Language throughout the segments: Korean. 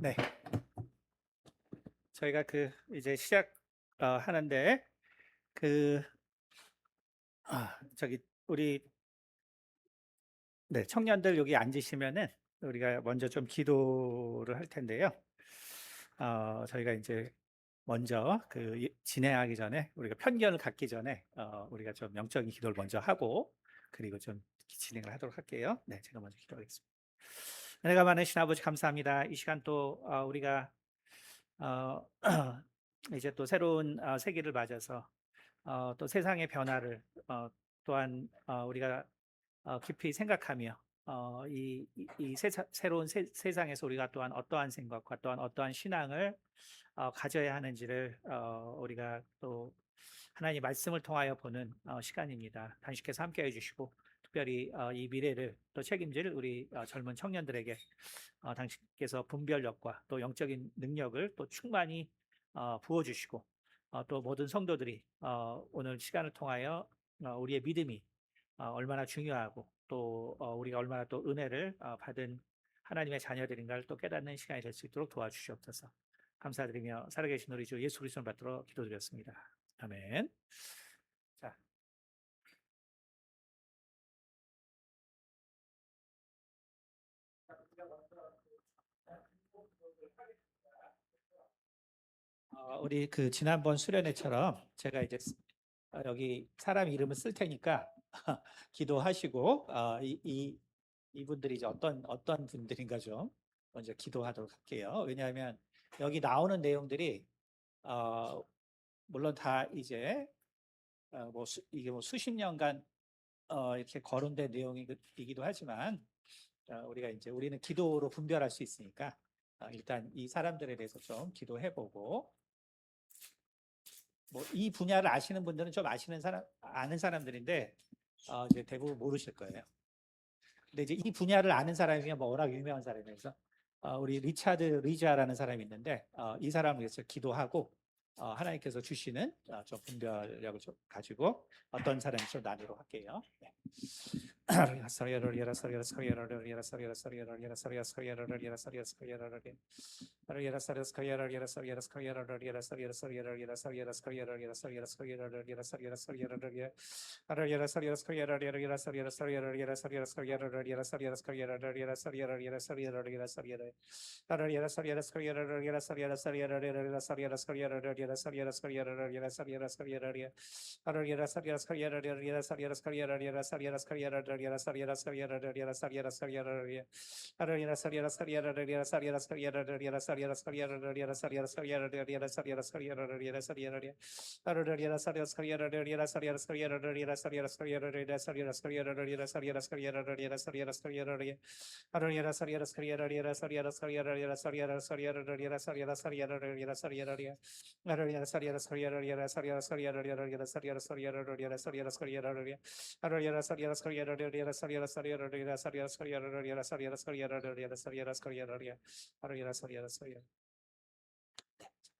네, 저희가 이제 시작 하는데 저기 우리 청년들 여기 앉으시면은 우리가 먼저 좀 기도를 할 텐데요. 저희가 이제 먼저 진행하기 전에 우리가 편견을 갖기 전에 우리가 좀 영적인 기도를 먼저 하고 그리고 좀 진행을 하도록 할게요. 네, 제가 먼저 기도하겠습니다. 은혜가 많으신 아버지 감사합니다. 이 시간 또 우리가 어, 이제 또 새로운 세기를 맞아서 또 세상의 변화를 또한 우리가 깊이 생각하며 새로운 세상에서 우리가 또한 어떠한 생각과 또한 어떠한 신앙을 가져야 하는지를 우리가 또 하나님 말씀을 통하여 보는 시간입니다. 단식해서 함께해 주시고 특별히 이 미래를 또 책임질 우리 젊은 청년들에게 당신께서 분별력과 또 영적인 능력을 또 충만히 부어주시고 또 모든 성도들이 오늘 시간을 통하여 우리의 믿음이 얼마나 중요하고 또 우리가 얼마나 또 은혜를 받은 하나님의 자녀들인가를 또 깨닫는 시간이 될 수 있도록 도와주시옵소서. 감사드리며 살아계신 우리 주 예수 그리스도를 받들어 기도드렸습니다. 아멘. 자, 우리 지난번 수련회처럼 제가 이제 여기 사람 이름을 쓸 테니까 기도하시고 이분들이 이제 어떤 분들인가 좀 먼저 기도하도록 할게요. 왜냐하면 여기 나오는 내용들이 물론 다 이제 이게 뭐 수십 년간 이렇게 거론된 내용이기도 하지만 우리는 기도로 분별할 수 있으니까 일단 이 사람들에 대해서 좀 기도해보고 뭐 이 분야를 아시는 분들은 좀 아는 사람들인데 이제 대부분 모르실 거예요. 근데 이제 이 분야를 아는 사람이면 뭐 워낙 유명한 사람이라서 우리 리차드 리자라는 사람이 있는데 이 사람을 위해서 기도하고 하나님께서 주시는 좀 분별력을 좀 가지고 어떤 사람인지 좀 나누도록 할게요. 네.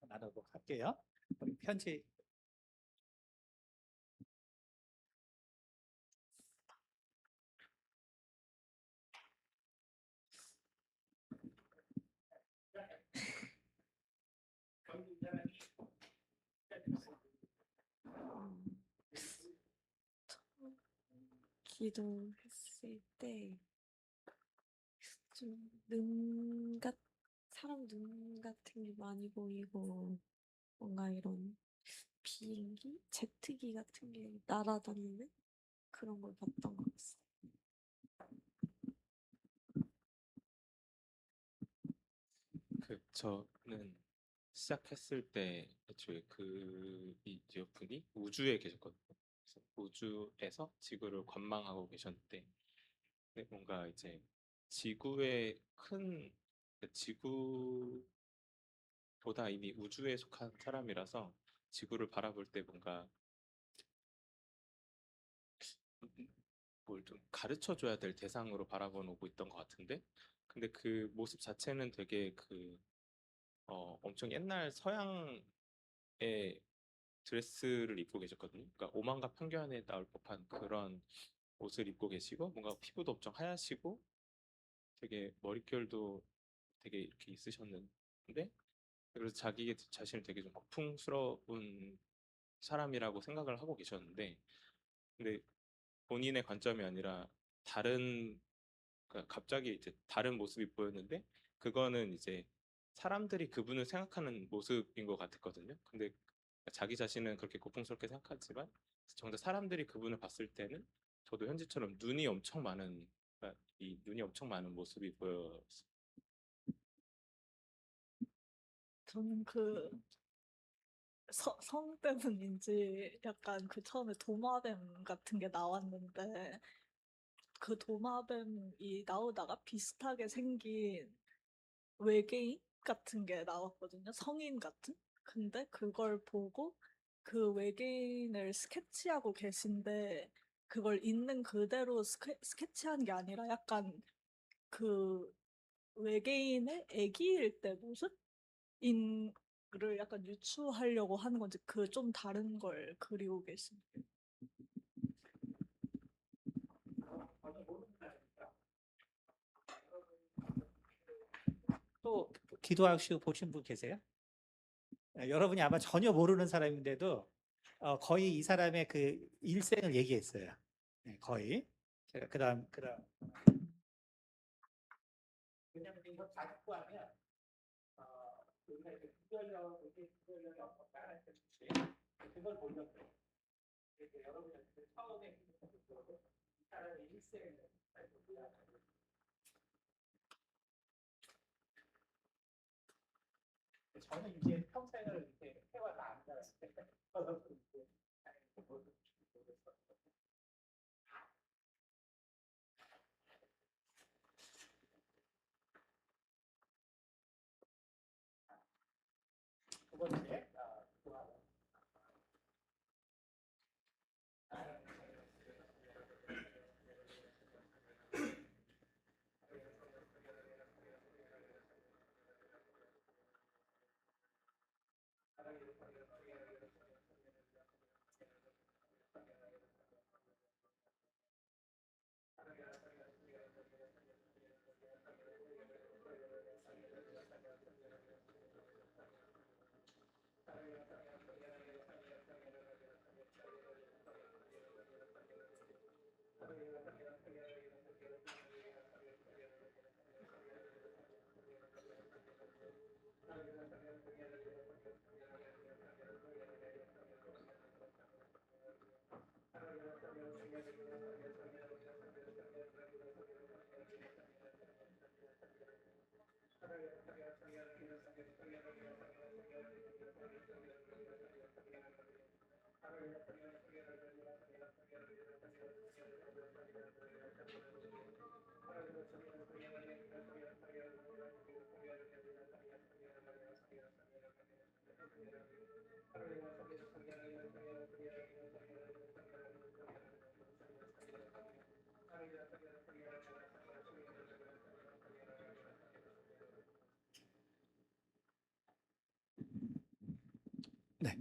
나눠보도록 할게요. 우리 편지 기도했을 때 좀 사람 눈 같은 게 많이 보이고 뭔가 이런 비행기, 제트기 같은 게 날아다니는 그런 걸 봤던 것 같습니다. 저는 시작했을 때 애초에 이 지역분이 우주에 계셨거든요. 그래서 우주에서 지구를 관망하고 계셨는데 뭔가 이제 지구의 지구보다 이미 우주에 속한 사람이라서 지구를 바라볼 때 뭔가 뭘 좀 가르쳐 줘야 될 대상으로 바라보고 있던 것 같은데, 근데 그 모습 자체는 되게 엄청 옛날 서양의 드레스를 입고 계셨거든요. 그러니까 오만과 편견에 나올 법한 그런 옷을 입고 계시고, 뭔가 피부도 엄청 하얗시고 되게 머릿결도 되게 이렇게 있으셨는데, 그래서 자기 자신을 되게 좀 고풍스러운 사람이라고 생각을 하고 계셨는데, 근데 본인의 관점이 아니라 다른, 그러니까 갑자기 이제 다른 모습이 보였는데, 그거는 이제 사람들이 그분을 생각하는 모습인 것 같았거든요. 근데 자기 자신은 그렇게 고풍스럽게 생각하지만 정작 사람들이 그분을 봤을 때는 저도 현지처럼 눈이 엄청 많은, 그러니까 이 눈이 엄청 많은 모습이 보였어요. 저는 그 성 때문인지 약간 그 처음에 도마뱀 같은 게 나왔는데 그 도마뱀이 나오다가 비슷하게 생긴 외계인 같은 게 나왔거든요. 성인 같은? 근데 그걸 보고 그 외계인을 스케치하고 계신데 그걸 있는 그대로 스케치한 게 아니라 약간 그 외계인의 아기일 때 모습? 인를 약간 유추하려고 하는 건지 그 좀 다른 걸 그리고 계신. 또 기도하시고 보신 분 계세요? 여러분이 아마 전혀 모르는 사람인데도 거의 이 사람의 그 일생을 얘기했어요. 네, 거의. 제가 그다음 왜냐면 이거 다 듣고 하면 우리가 이제 구별력이 어떤가 그걸 보려고 해요. 그래서 여러분한테 처음에 이 사람의 일생을 알고요. 저는 이제 평생을 이렇게 해와서 안 살았어요. 두 번째, 네.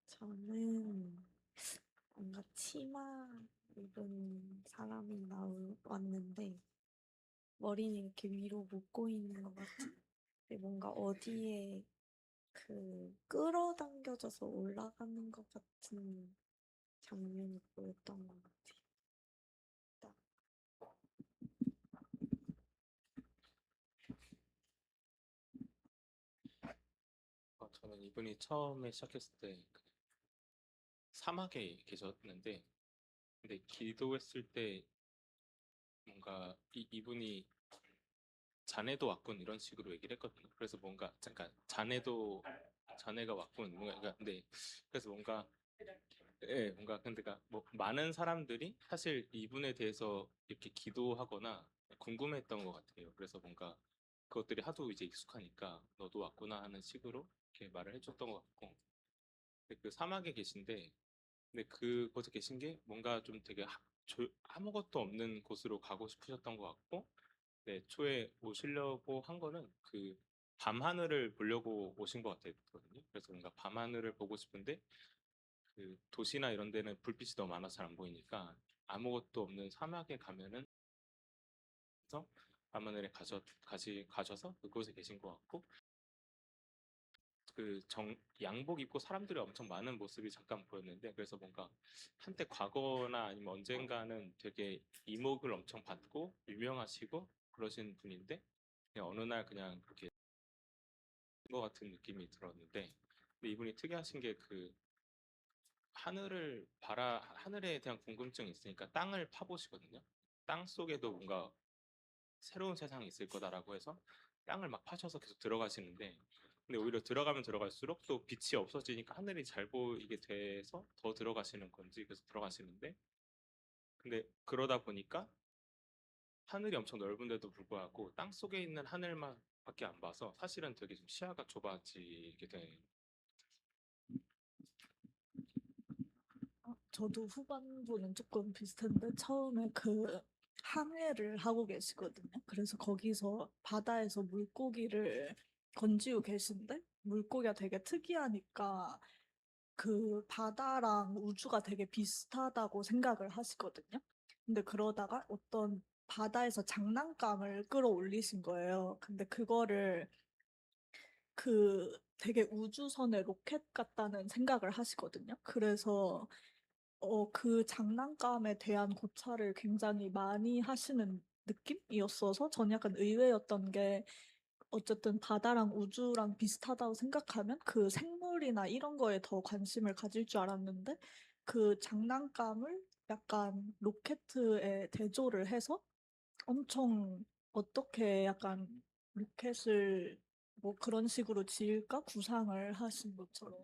저는 뭔가 치마 입은 사람이 나왔는데 머리는 이렇게 위로 묶고 있는 것 같은 뭔가 어디에 그 끌어당겨져서 올라가는 것 같은 장면이 보였던 것 같아요. 딱 저는 이분이 처음에 시작했을 때그 사막에 계셨는데, 근데 기도했을 때 뭔가 이분이 자네도 왔군 이런 식으로 얘기를 했거든요. 그래서 뭔가 잠깐 자네가 왔군 뭔가, 그러니까 근데 그래서 뭔가 예, 뭔가 근데가 뭐 많은 사람들이 사실 이분에 대해서 이렇게 기도하거나 궁금했던 것 같아요. 그래서 뭔가 그것들이 하도 이제 익숙하니까 너도 왔구나 하는 식으로 이렇게 말을 해줬던 것 같고, 근데 그 사막에 계신데, 근데 그곳에 계신 게 뭔가 좀 되게 아무것도 없는 곳으로 가고 싶으셨던 것 같고, 네, 초에 오시려고 한 거는 그 밤하늘을 보려고 오신 것 같았거든요. 그래서 뭔가 밤하늘을 보고 싶은데 그 도시나 이런 데는 불빛이 너무 많아서 잘 안 보이니까 아무것도 없는 사막에 가면은 그래서 밤하늘에 가셔서 그곳에 계신 것 같고, 그 양복 입고 사람들이 엄청 많은 모습이 잠깐 보였는데, 그래서 뭔가 한때 과거나 아니면 언젠가는 되게 이목을 엄청 받고 유명하시고 그러신 분인데 그냥 어느 날 그냥 그렇게 것 같은 느낌이 들었는데, 근데 이분이 특이하신 게 그 하늘에 대한 궁금증이 있으니까 땅을 파보시거든요. 땅 속에도 뭔가 새로운 세상이 있을 거다라고 해서 땅을 막 파셔서 계속 들어가시는데, 근데 오히려 들어가면 들어갈수록 또 빛이 없어지니까 하늘이 잘 보이게 돼서 더 들어가시는 건지 계속 들어가시는데, 근데 그러다 보니까 하늘이 엄청 넓은데도 불구하고 땅 속에 있는 하늘만 밖에 안 봐서 사실은 되게 좀 시야가 좁아지게 돼. 저도 후반부는 조금 비슷한데 처음에 그 항해를 하고 계시거든요. 그래서 거기서 바다에서 물고기를 건지고 계신데 물고기가 되게 특이하니까 그 바다랑 우주가 되게 비슷하다고 생각을 하시거든요. 근데 그러다가 어떤 바다에서 장난감을 끌어올리신 거예요. 근데 그거를 그 되게 우주선의 로켓 같다는 생각을 하시거든요. 그래서 그 장난감에 대한 고찰을 굉장히 많이 하시는 느낌이었어서 전 약간 의외였던 게, 어쨌든 바다랑 우주랑 비슷하다고 생각하면 그 생물이나 이런 거에 더 관심을 가질 줄 알았는데 그 장난감을 약간 로켓에 대조를 해서 엄청 어떻게 약간 로켓을 뭐 그런 식으로 지을까 구상을 하신 것처럼.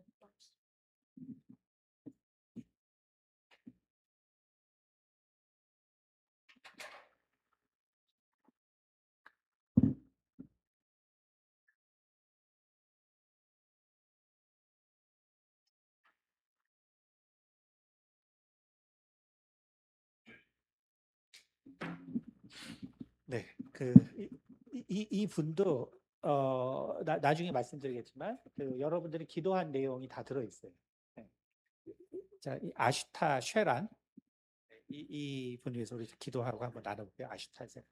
네, 이 분도 나중에 말씀드리겠지만 그 여러분들이 기도한 내용이 다 들어 있어요. 네. 자, 이 아슈타 쉐란 이 분 위해서 우리 기도하고 한번 나눠볼게요. 아슈타 쉐.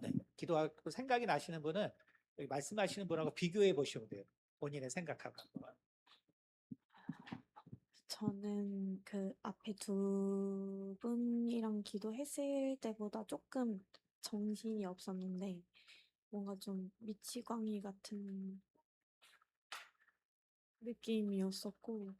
네. 기도하고 생각이 나시는 분은 여기 말씀하시는 분하고 비교해 보시면 돼요. 본인의 생각하고. 저는 그 앞에 두 분이랑 기도했을 때보다 조금 정신이 없었는데 뭔가 좀 미치광이 같은 느낌이었었고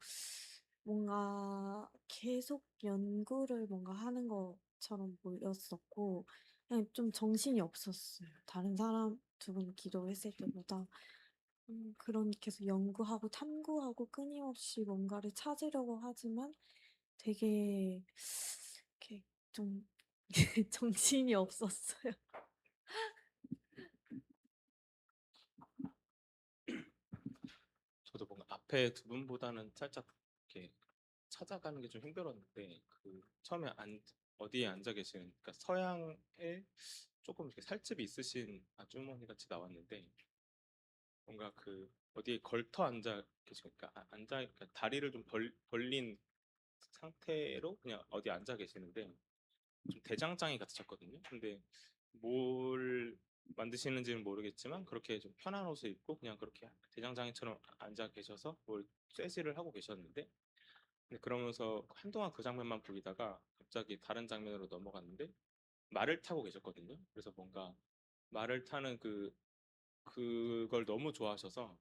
뭔가 계속 연구를 뭔가 하는 것처럼 보였었고 그냥 좀 정신이 없었어요. 다른 사람 두 분 기도했을 때보다 그런 계속 연구하고 탐구하고 끊임없이 뭔가를 찾으려고 하지만 되게 이렇게 좀 정신이 없었어요. 저도 뭔가 앞에 두 분보다는 살짝 이렇게 찾아가는 게 좀 힘들었는데 그 처음에 어디에 앉아 계시는 그러니까 서양에 조금 이렇게 살집이 있으신 아주머니 같이 나왔는데 뭔가 그 어디에 걸터 앉아 계시니까 그러니까 다리를 좀 벌린 상태로 그냥 어디 앉아 계시는데 좀 대장장이 같으셨거든요. 근데 뭘 만드시는지는 모르겠지만 그렇게 좀 편한 옷을 입고 그냥 그렇게 대장장이처럼 앉아 계셔서 뭘 쇠질을 하고 계셨는데 근데 그러면서 한동안 그 장면만 보이다가 갑자기 다른 장면으로 넘어갔는데 말을 타고 계셨거든요. 그래서 뭔가 말을 타는 그걸 너무 좋아하셔서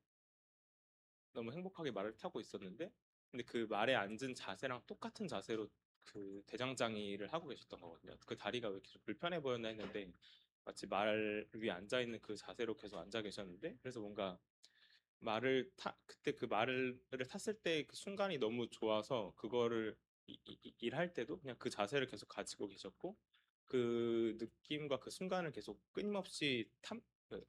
너무 행복하게 말을 타고 있었는데 근데 그 말에 앉은 자세랑 똑같은 자세로 그 대장장이를 하고 계셨던 거거든요. 그 다리가 왜 이렇게 좀 불편해 보였나 했는데 마치 말 위에 앉아 있는 그 자세로 계속 앉아 계셨는데 그래서 뭔가 그때 그 말을 탔을 때 그 순간이 너무 좋아서 그거를 일할 때도 그냥 그 자세를 계속 가지고 계셨고 그 느낌과 그 순간을 계속 끊임없이 그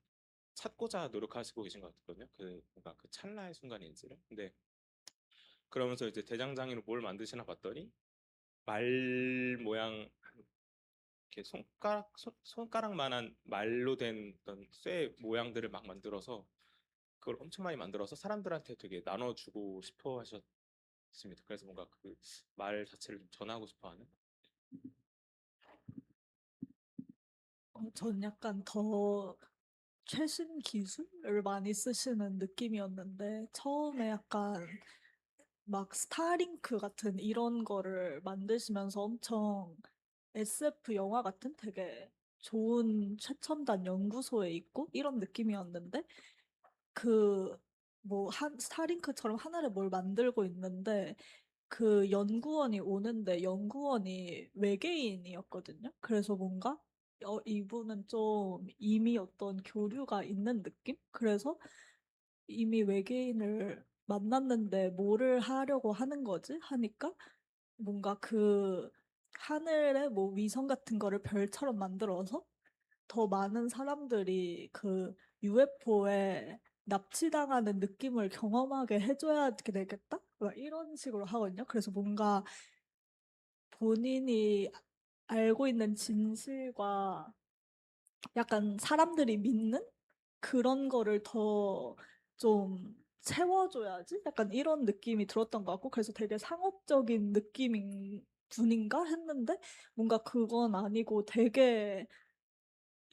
찾고자 노력하시고 계신 것 같거든요. 그 뭔가 그 찰나의 순간인지를. 근데 그러면서 이제 대장장이로 뭘 만드시나 봤더니 말 모양 이렇게 손가락만한 말로 된 어떤 쇠 모양들을 막 만들어서 그걸 엄청 많이 만들어서 사람들한테 되게 나눠주고 싶어 하셨습니다. 그래서 뭔가 그 말 자체를 좀 전하고 싶어 하는. 전 약간 더 최신 기술을 많이 쓰시는 느낌이었는데 처음에 약간 막 스타링크 같은 이런 거를 만드시면서 엄청 SF 영화 같은 되게 좋은 최첨단 연구소에 있고 이런 느낌이었는데 그 뭐 스타링크처럼 하늘에 뭘 만들고 있는데 그 연구원이 오는데 연구원이 외계인이었거든요. 그래서 뭔가 이분은 좀 이미 어떤 교류가 있는 느낌? 그래서 이미 외계인을 만났는데 뭐를 하려고 하는 거지? 하니까 뭔가 그 하늘에 뭐 위성 같은 거를 별처럼 만들어서 더 많은 사람들이 그 UFO에 납치당하는 느낌을 경험하게 해줘야 되겠다? 막 이런 식으로 하거든요. 그래서 뭔가 본인이 알고 있는 진실과 약간 사람들이 믿는 그런 거를 더 좀 채워줘야지? 약간 이런 느낌이 들었던 것 같고, 그래서 되게 상업적인 느낌인 분인가 했는데, 뭔가 그건 아니고 되게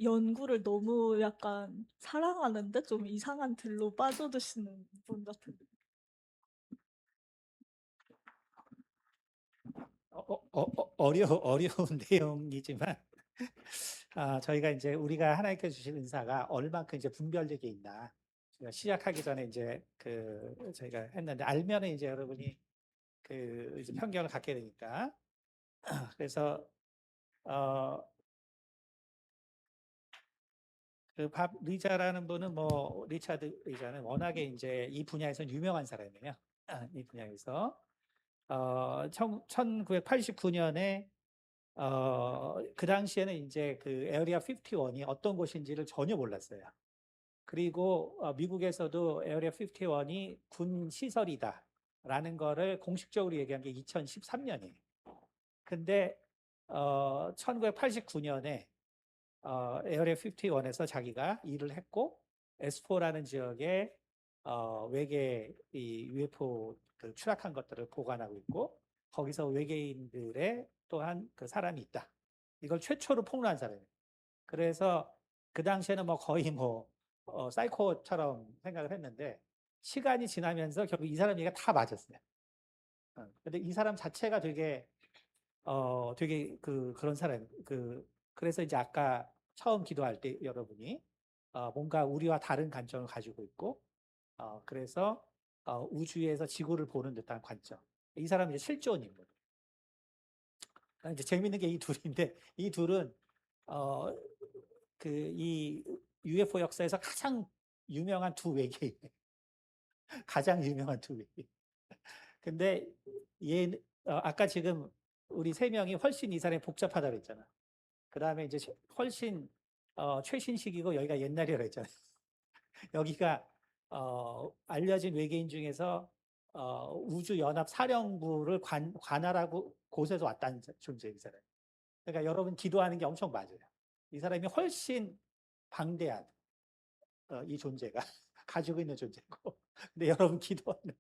연구를 너무 약간 사랑하는데 좀 이상한 들로 빠져드시는 분 같은 느낌. 어려운 내용이지만 저희가 이제 우리가 하나님께 주신 은사가 얼만큼 이제 분별력이 있나 제가 시작하기 전에 이제 그 저희가 했는데 알면은 이제 여러분이 그 이제 편견을 갖게 되니까 그래서 그 밥 리자라는 분은 뭐 리차드 리자는 워낙에 이제 이 분야에서 유명한 사람이에요. 이 분야에서 1989년에 그 당시에는 이제 그 에어리아 51이 어떤 곳인지를 전혀 몰랐어요. 그리고 미국에서도 에어리아 51이 군 시설이다라는 거를 공식적으로 얘기한 게 2013년이에요. 근데 1989년에 에어리아 51에서 자기가 일을 했고 S4라는 지역에 외계 이 UFO 그 추락한 것들을 보관하고 있고 거기서 외계인들의 또한 그 사람이 있다. 이걸 최초로 폭로한 사람이에요. 그래서 그 당시에는 뭐 거의 뭐 사이코처럼 생각을 했는데 시간이 지나면서 결국 이 사람 얘기가 다 맞았어요. 근데 이 사람 자체가 되게 그런 사람, 그래서 이제 아까 처음 기도할 때 여러분이 뭔가 우리와 다른 관점을 가지고 있고, 그래서 우주에서 지구를 보는 듯한 관점. 이 사람은 이제 실존 인물. 이제 재밌는 게 이 둘인데, 이 둘은 이 UFO 역사에서 가장 유명한 두 외계인, 가장 유명한 두 외계인. 근데 아까 지금 우리 세 명이 훨씬 이 사람이 복잡하다고 그랬잖아. 그 다음에 이제 훨씬 최신식이고 여기가 옛날이라고 했잖아요. 여기가 알려진 외계인 중에서 우주연합사령부를 관할하고 곳에서 왔다는 존재예요, 이 사람. 그러니까 여러분 기도하는 게 엄청 맞아요. 이 사람이 훨씬 방대한 이 존재가 가지고 있는 존재고, 근데 여러분 기도하는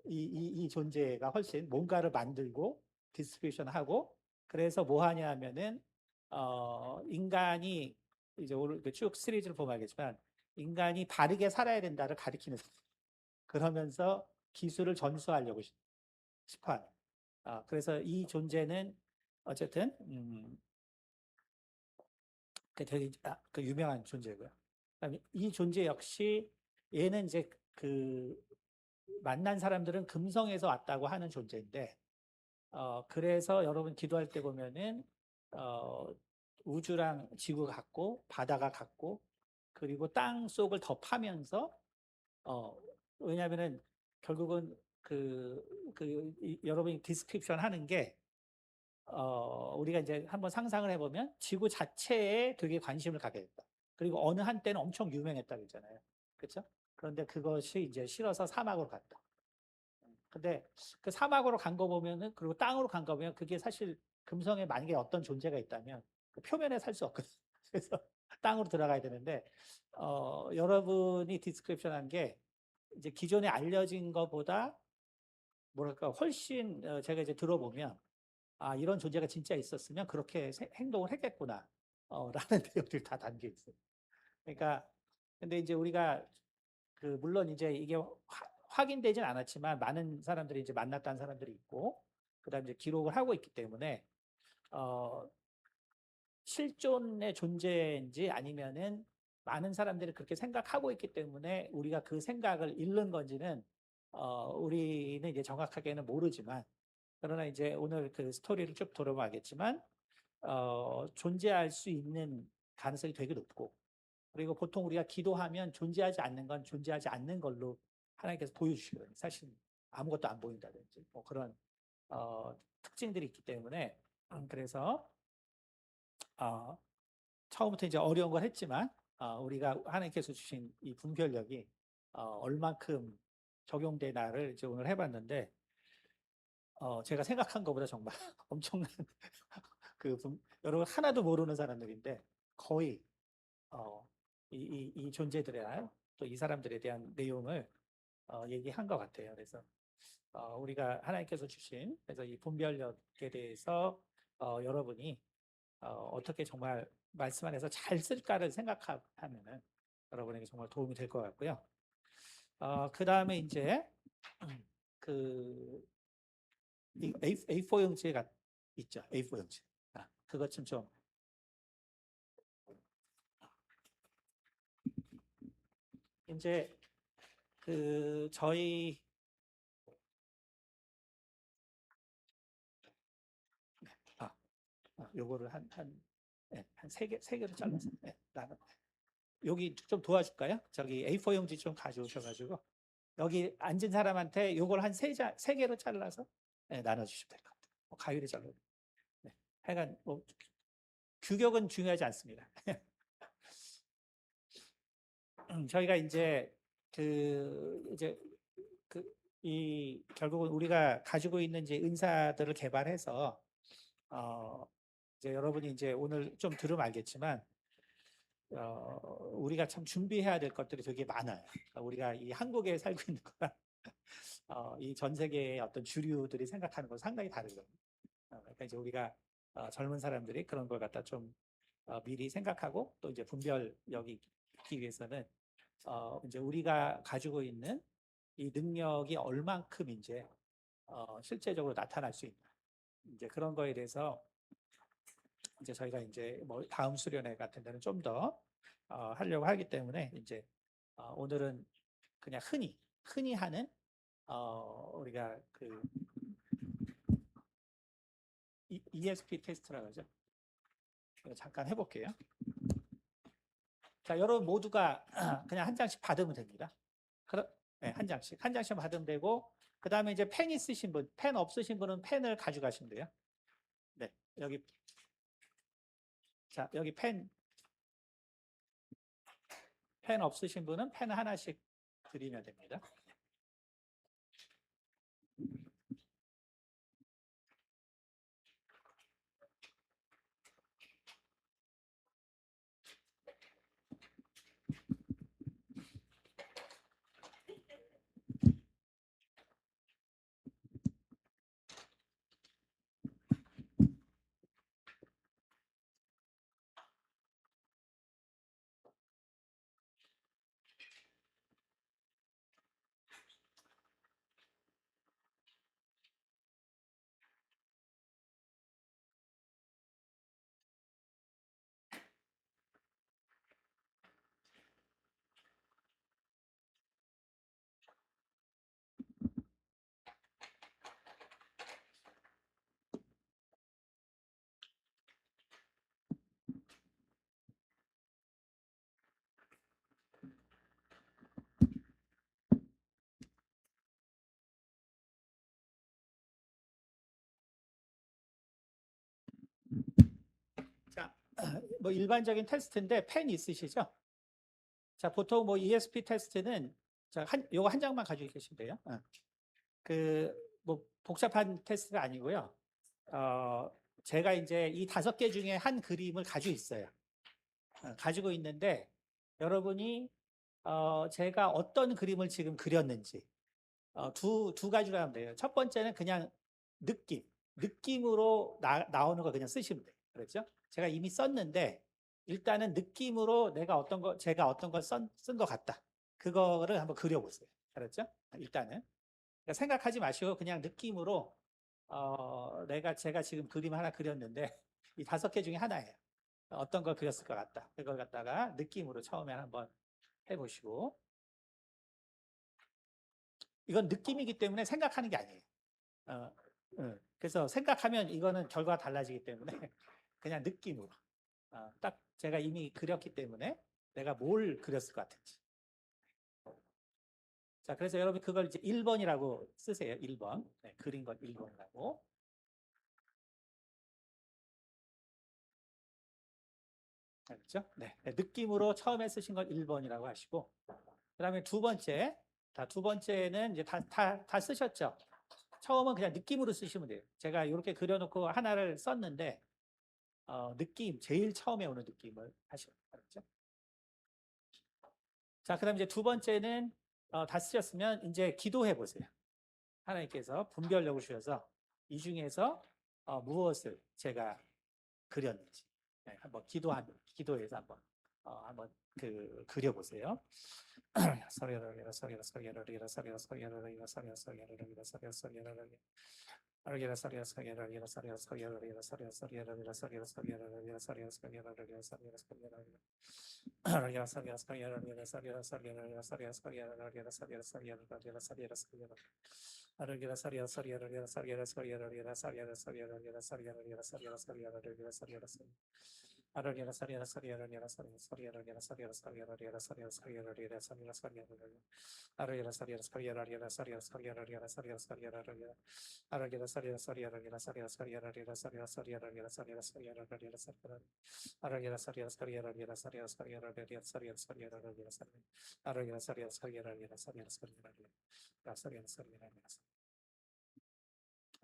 이 존재가 훨씬 뭔가를 만들고 디스트리뷰션하고, 그래서 뭐 하냐 하면은 인간이 이제 오늘 쭉 시리즈를 보면 알겠지만 인간이 바르게 살아야 된다를 가리키는 사람. 그러면서 기술을 전수하려고 싶어하는. 그래서 이 존재는 어쨌든 되게 유명한 존재고요. 그다음에 이 존재 역시 얘는 이제 만난 사람들은 금성에서 왔다고 하는 존재인데, 그래서 여러분 기도할 때 보면은 우주랑 지구가 같고 바다가 같고, 그리고 땅 속을 더 파면서 왜냐하면은 결국은 여러분이 디스크립션 하는 게 우리가 이제 한번 상상을 해보면 지구 자체에 되게 관심을 갖게 됐다. 그리고 어느 한때는 엄청 유명했다 그랬잖아요. 그렇죠? 그런데 그것이 이제 싫어서 사막으로 갔다. 근데 그 사막으로 간 거 보면은, 그리고 땅으로 간 거 보면 그게 사실 금성에 만약에 어떤 존재가 있다면 그 표면에 살 수 없거든. 그래서 땅으로 들어가야 되는데 여러분이 디스크립션 한 게 이제 기존에 알려진 것보다 뭐랄까 훨씬 제가 이제 들어보면 이런 존재가 진짜 있었으면 그렇게 행동을 했겠구나 라는 내용들이 다 담겨 있어요. 그러니까 근데 이제 우리가 물론 이제 이게 확인되진 않았지만 많은 사람들이 이제 만났다는 사람들이 있고, 그다음에 이제 기록을 하고 있기 때문에 실존의 존재인지 아니면은 많은 사람들이 그렇게 생각하고 있기 때문에 우리가 그 생각을 잃는 건지는 우리는 이제 정확하게는 모르지만, 그러나 이제 오늘 그 스토리를 쭉 돌아보면 알겠지만 존재할 수 있는 가능성이 되게 높고, 그리고 보통 우리가 기도하면 존재하지 않는 건 존재하지 않는 걸로 하나님께서 보여주시거든요. 사실 아무것도 안 보인다든지 뭐 그런 특징들이 있기 때문에 그래서 처음부터 이제 어려운 걸 했지만 우리가 하나님께서 주신 이 분별력이 얼만큼 적용되나를 이제 오늘 해봤는데, 제가 생각한 것보다 정말 엄청난 여러분 하나도 모르는 사람들인데 거의 이 존재들에 대한 또 이 사람들에 대한 내용을 얘기한 것 같아요. 그래서 우리가 하나님께서 주신 그래서 이 분별력에 대해서 여러분이 어떻게 정말 말씀 안에서 잘 쓸까를 생각하면은 여러분에게 정말 도움이 될 것 같고요. 그 다음에 이제 이 A4 용지가 있죠. A4 용지. 그것 좀 이제 저희 요거를 한 세 개로 잘라서 나눠. 여기 좀 도와줄까요? 저기 A4 용지 좀 가져오셔가지고 여기 앉은 사람한테 요걸 한 세 개로 잘라서 나눠주시면 될 것 같아요. 가위로 잘라. 네. 하여간 뭐 규격은 중요하지 않습니다. 저희가 이제 결국은 우리가 가지고 있는 이제 은사들을 개발해서 이제 여러분이 이제 오늘 좀 들으면 알겠지만 우리가 참 준비해야 될 것들이 되게 많아요. 우리가 이 한국에 살고 있는 거랑 이 전 세계의 어떤 주류들이 생각하는 건 상당히 다르거든요. 그러니까 이제 우리가 젊은 사람들이 그런 걸 갖다 좀 미리 생각하고 또 이제 분별력이 있기 위해서는 이제 우리가 가지고 있는 이 능력이 얼만큼 이제 실제적으로 나타날 수 있는 이제 그런 거에 대해서 이제 저희가 이제 뭐 다음 수련회 같은 데는 좀 더 하려고 하기 때문에 이제 오늘은 그냥 흔히 하는 우리가 그 ESP 테스트라고 하죠. 이거 잠깐 해볼게요. 자, 여러분 모두가 그냥 한 장씩 받으면 됩니다. 네, 한 장씩 받으면 되고, 그 다음에 이제 펜 있으신 분, 펜 없으신 분은 펜을 가져가시면 돼요. 네, 여기, 자, 여기 펜 없으신 분은 펜 하나씩 드리면 됩니다. 자, 뭐 일반적인 테스트인데 펜 있으시죠? 자, 보통 뭐 ESP 테스트는 자, 요거 한 장만 가지고 계시면 돼요. 뭐 복잡한 테스트가 아니고요. 제가 이제 이 5개 중에 한 그림을 가지고 있어요. 가지고 있는데 여러분이 제가 어떤 그림을 지금 그렸는지 두 가지로 하면 돼요. 첫 번째는 그냥 느낌으로 나오는 거 그냥 쓰시면 돼요. 그렇죠? 제가 이미 썼는데 일단은 느낌으로 제가 어떤 걸 쓴 것 같다. 그거를 한번 그려보세요. 그렇죠? 일단은 그러니까 생각하지 마시고 그냥 느낌으로 제가 지금 그림 하나 그렸는데 이 5개 중에 하나예요. 어떤 걸 그렸을 것 같다. 그걸 갖다가 느낌으로 처음에 한번 해보시고 이건 느낌이기 때문에 생각하는 게 아니에요. 그래서 생각하면 이거는 결과가 달라지기 때문에 그냥 느낌으로 딱 제가 이미 그렸기 때문에 내가 뭘 그렸을 것 같은지. 자, 그래서 여러분 그걸 이제 1번이라고 쓰세요. 1번. 네, 그린 걸 1번이라고. 알겠죠? 네, 느낌으로 처음에 쓰신 걸 1번이라고 하시고 그 다음에 두 번째는 이제 다 쓰셨죠? 처음은 그냥 느낌으로 쓰시면 돼요. 제가 이렇게 그려놓고 하나를 썼는데 제일 처음에 오는 느낌을 하시면 알았죠? 자, 그다음 이제 두 번째는 다 쓰셨으면 이제 기도해 보세요. 하나님께서 분별력을 주셔서 이 중에서 무엇을 제가 그렸는지 한번 기도해서 한번 그려보세요.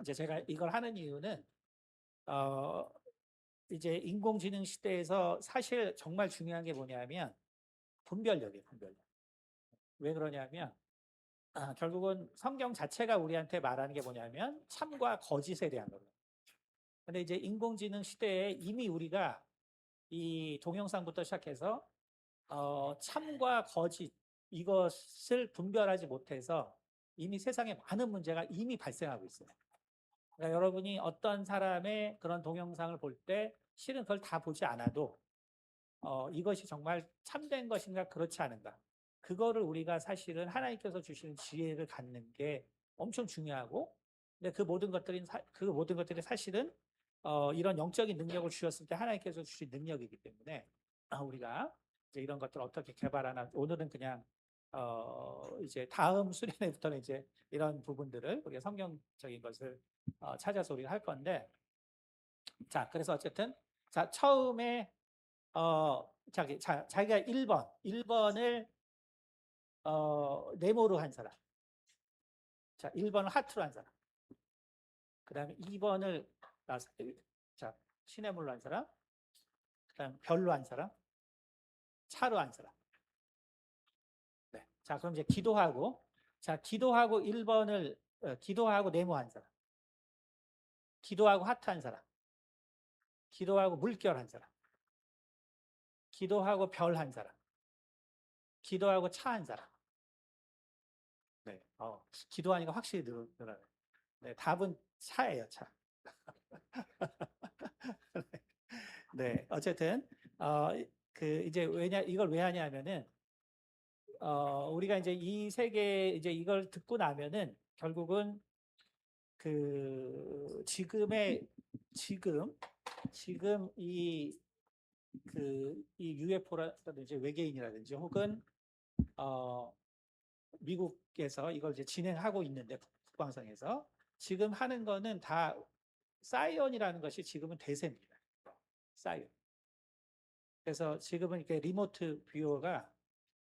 이제 제가 이걸 하는 이유는 이제 인공지능 시대에서 사실 정말 중요한 게 뭐냐면 분별력이에요. 분별력. 왜 그러냐면 결국은 성경 자체가 우리한테 말하는 게 뭐냐면 참과 거짓에 대한 거예요. 근데 이제 인공지능 시대에 이미 우리가 이 동영상부터 시작해서 참과 거짓 이것을 분별하지 못해서 이미 세상에 많은 문제가 이미 발생하고 있어요. 그러니까 여러분이 어떤 사람의 그런 동영상을 볼 때 실은 그걸 다 보지 않아도 이것이 정말 참된 것인가 그렇지 않은가. 그거를 우리가 사실은 하나님께서 주시는 지혜를 갖는 게 엄청 중요하고, 근데 그 모든 것들이 사실은 이런 영적인 능력을 주셨을 때 하나님께서 주신 능력이기 때문에 우리가 이제 이런 것들을 어떻게 개발하나, 오늘은 그냥 이제 다음 수련회부터는 이제 이런 부분들을 우리가 성경적인 것을 찾아서 우리가 할 건데, 자, 그래서 어쨌든 자, 처음에 자기가 1번을 네모로 한 사람. 자, 1번을 하트로 한 사람. 그다음에 2번을 자, 시네물로 한 사람. 그다음 별로 한 사람. 차로 한 사람. 네. 자, 그럼 이제 기도하고 1번을 기도하고 네모 한 사람. 기도하고 하트 한 사람. 기도하고 물결 한 사람. 기도하고 별 한 사람. 기도하고 차 한 사람. 네. 기도하니까 확실히 늘어나요. 네, 답은 차예요, 차. 네, 어쨌든 이제 이걸 왜 하냐면은 우리가 이제 이 세계 이제 이걸 듣고 나면은 결국은 지금 이 UFO라든지 외계인이라든지 혹은 미국에서 이걸 이제 진행하고 있는데, 북방성에서 지금 하는 거는 다 사이언이라는 것이 지금은 대세입니다. 사이언. 그래서 지금은 이렇게 리모트 뷰어가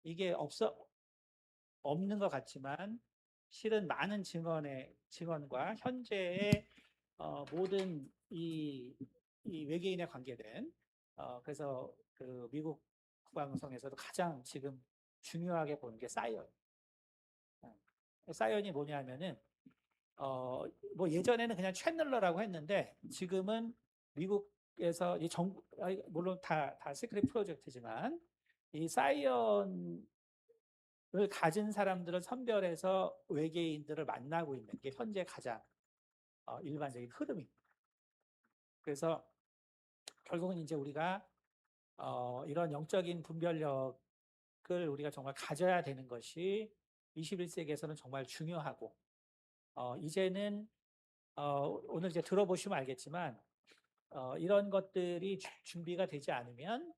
이게 없는 것 같지만 실은 많은 증언과 현재의 모든 이 외계인에 관계된 그래서 그 미국 국방성에서도 가장 지금 중요하게 보는 게 사이언. 사이언이 뭐냐면은 뭐 예전에는 그냥 채널러라고 했는데 지금은 미국에서 물론 다 시크릿 프로젝트지만 이 사이언을 가진 사람들을 선별해서 외계인들을 만나고 있는 게 현재 가장 일반적인 흐름입니다. 그래서 결국은 이제 우리가 이런 영적인 분별력을 우리가 정말 가져야 되는 것이 21세기에서는 정말 중요하고, 이제는 오늘 이제 들어보시면 알겠지만 이런 것들이 준비가 되지 않으면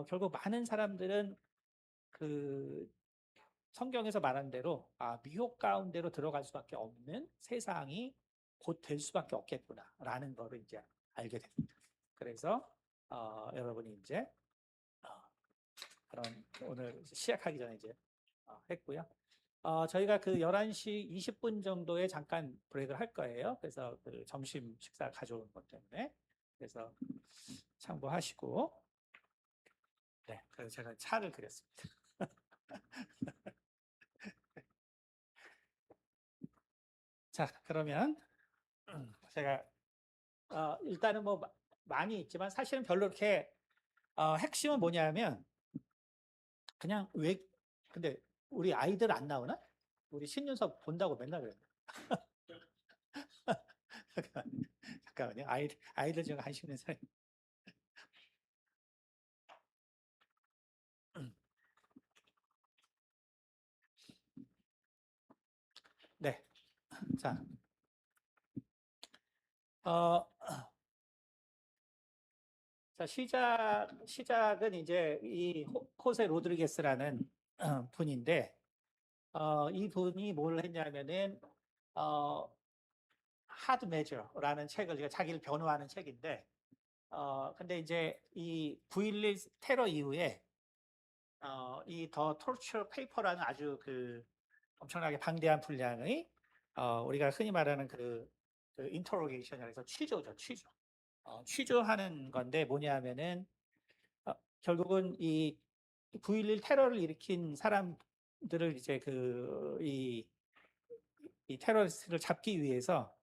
결국 많은 사람들은 그 성경에서 말한 대로 미혹 가운데로 들어갈 수밖에 없는 세상이 곧 될 수밖에 없겠구나라는 거를 이제 알게 됩니다. 그래서 여러분이 이제 그런 오늘 시작하기 전에 이제 했고요. 저희가 그 11시 20분 정도에 잠깐 브레이크를 할 거예요. 그래서 그 점심 식사 가져온 것 때문에. 그래서 참고하시고. 네, 그래서 제가 차를 드렸습니다. 자, 그러면 제가 일단은 뭐 많이 있지만 사실은 별로 이렇게 핵심은 뭐냐면 그냥 근데 우리 아이들 안 나오나? 우리 신윤석 본다고 맨날 그랬는데. 잠깐만요. 아이들 중에 관심 있는 사람. 네. 자. 자, 시작은 이제 이 호세 로드리게스라는 분인데, 이 분이 뭘 했냐면은, 하드 메저라는 책을, 자기를 변호하는 책인데, 근데 이제 이 9.11 테러 이후에, 이 더 토처 페이퍼라는 아주 엄청나게 방대한 분량의, 우리가 흔히 말하는 인터로게이션이라 해서 취조죠, 취조. 취조하는 건데 뭐냐면은, 결국은 이 9.11 테러를 일으킨 사람들을 이제 이 테러리스트를 잡기 위해서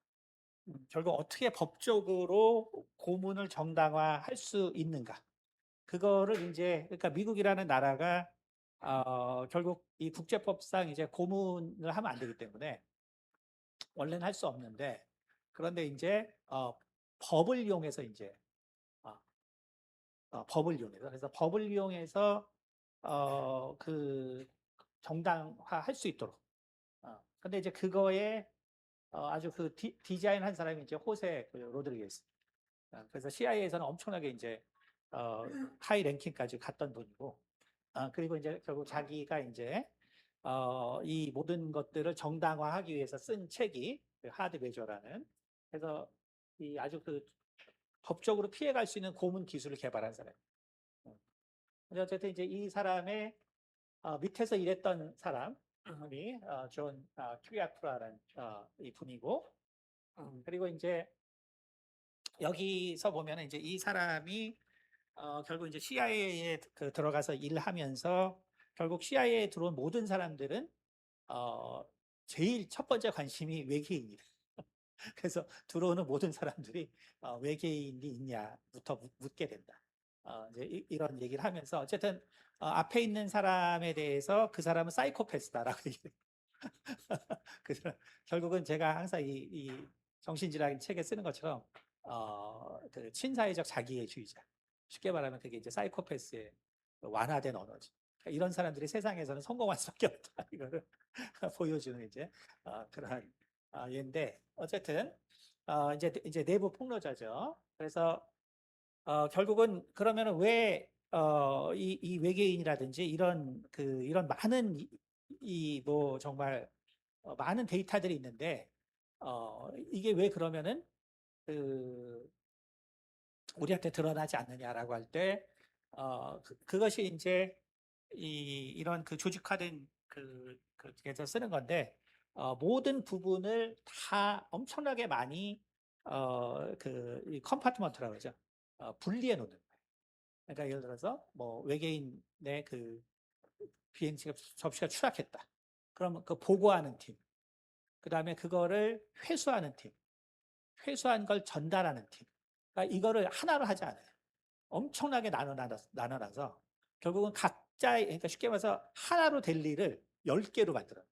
결국 어떻게 법적으로 고문을 정당화할 수 있는가. 그거를 이제, 그러니까 미국이라는 나라가 결국 이 국제법상 이제 고문을 하면 안 되기 때문에 원래는 할 수 없는데, 그런데 이제 법을 이용해서 이제 법을 이용해서, 그래서 법을 이용해서 그 정당화 할 수 있도록. 근데 이제 그거에 아주 그 디자인 한 사람이 이제 호세 그 로드리게스. 그래서 CIA에서는 엄청나게 이제 하이 랭킹까지 갔던 분이고, 그리고 이제 결국 자기가 이제 이 모든 것들을 정당화하기 위해서 쓴 책이 그 하드 메저라는, 그래서 이 아주 그 법적으로 피해갈 수 있는 고문 기술을 개발한 사람. 근데 어쨌든 이제 이 사람의 밑에서 일했던 사람이 존 큐리아쿠라라는 이 분이고, 그리고 이제 여기서 보면은 이제 이 사람이 결국 이제 CIA에 들어가서 일하면서 결국 CIA에 들어온 모든 사람들은 제일 첫 번째 관심이 외계인이다. 그래서 들어오는 모든 사람들이 외계인이 있냐부터 묻게 된다. 이제 이런 얘기를 하면서 어쨌든 앞에 있는 사람에 대해서 그 사람은 사이코패스다라고 얘기해요. 그래서 결국은 제가 항상 이 정신질환 책에 쓰는 것처럼 그 친사회적 자기애주의자. 쉽게 말하면 그게 이제 사이코패스의 완화된 언어지. 그러니까 이런 사람들이 세상에서는 성공할 수밖에 없다. 이거를 보여주는 이제 그런 예인데, 어쨌든 이제 내부 폭로자죠. 그래서 결국은 그러면은 왜 이 외계인이라든지 이런 많은 이 뭐 정말 많은 데이터들이 있는데 이게 왜 그러면은 그 우리한테 드러나지 않느냐라고 할 때 그것이 이제 이런 그 조직화된 그에서 쓰는 건데, 모든 부분을 다 엄청나게 많이 이 컴파트먼트라고 그러죠. 분리해 놓는 거예요. 그러니까 예를 들어서 뭐 외계인의 그 비행기가 접시가 추락했다. 그러면 그 보고하는 팀, 그 다음에 그거를 회수하는 팀, 회수한 걸 전달하는 팀. 그러니까 이거를 하나로 하지 않아요. 엄청나게 나눠놔서 결국은 각자의, 그러니까 쉽게 말해서 하나로 될 일을 10개로 만들어요.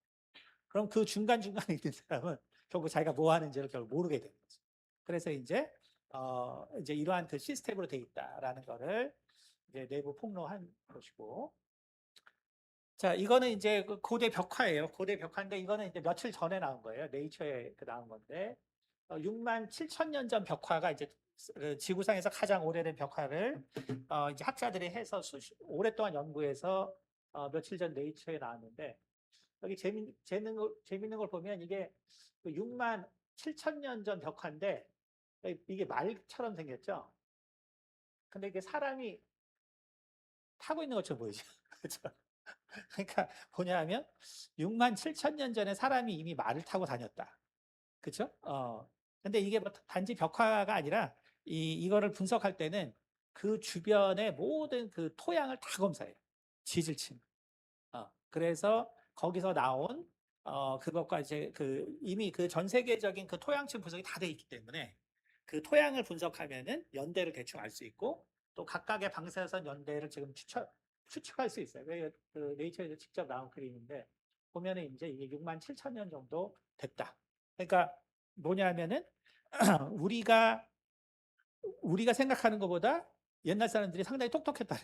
그럼 그 중간중간에 있는 사람은 결국 자기가 뭐 하는지를 결국 모르게 되는 거죠. 그래서 이제 이러한 그 시스템으로 돼 있다라는 거를 이제 내부 폭로한 것이고, 자, 이거는 이제 그 고대 벽화예요. 고대 벽화인데 이거는 이제 며칠 전에 나온 거예요. 네이처에 나온 건데 6만 7천 년 전 벽화가 이제 지구상에서 가장 오래된 벽화를 이제 학자들이 해서 오랫동안 연구해서 며칠 전 네이처에 나왔는데, 여기 재밌는 걸 보면 이게 6만 7천 년 전 벽화인데 이게 말처럼 생겼죠. 근데 이게 사람이 타고 있는 것처럼 보이죠. 그렇죠? 그러니까 뭐냐 하면 6만 7천 년 전에 사람이 이미 말을 타고 다녔다. 그렇죠? 근데 이게 뭐 단지 벽화가 아니라 이거를 분석할 때는 그 주변의 모든 그 토양을 다 검사해요. 지질 층. 그래서 거기서 나온 그것과 이제 이미 그 전 세계적인 그 토양층 분석이 다 돼 있기 때문에 그 토양을 분석하면은 연대를 대충 알 수 있고, 또 각각의 방사선 연대를 지금 추측할 수 있어요. 그 네이처에서 직접 나온 그림인데 보면은 이제 이게 6만 7천 년 정도 됐다. 그러니까 뭐냐면은 우리가 생각하는 것보다 옛날 사람들이 상당히 똑똑했다는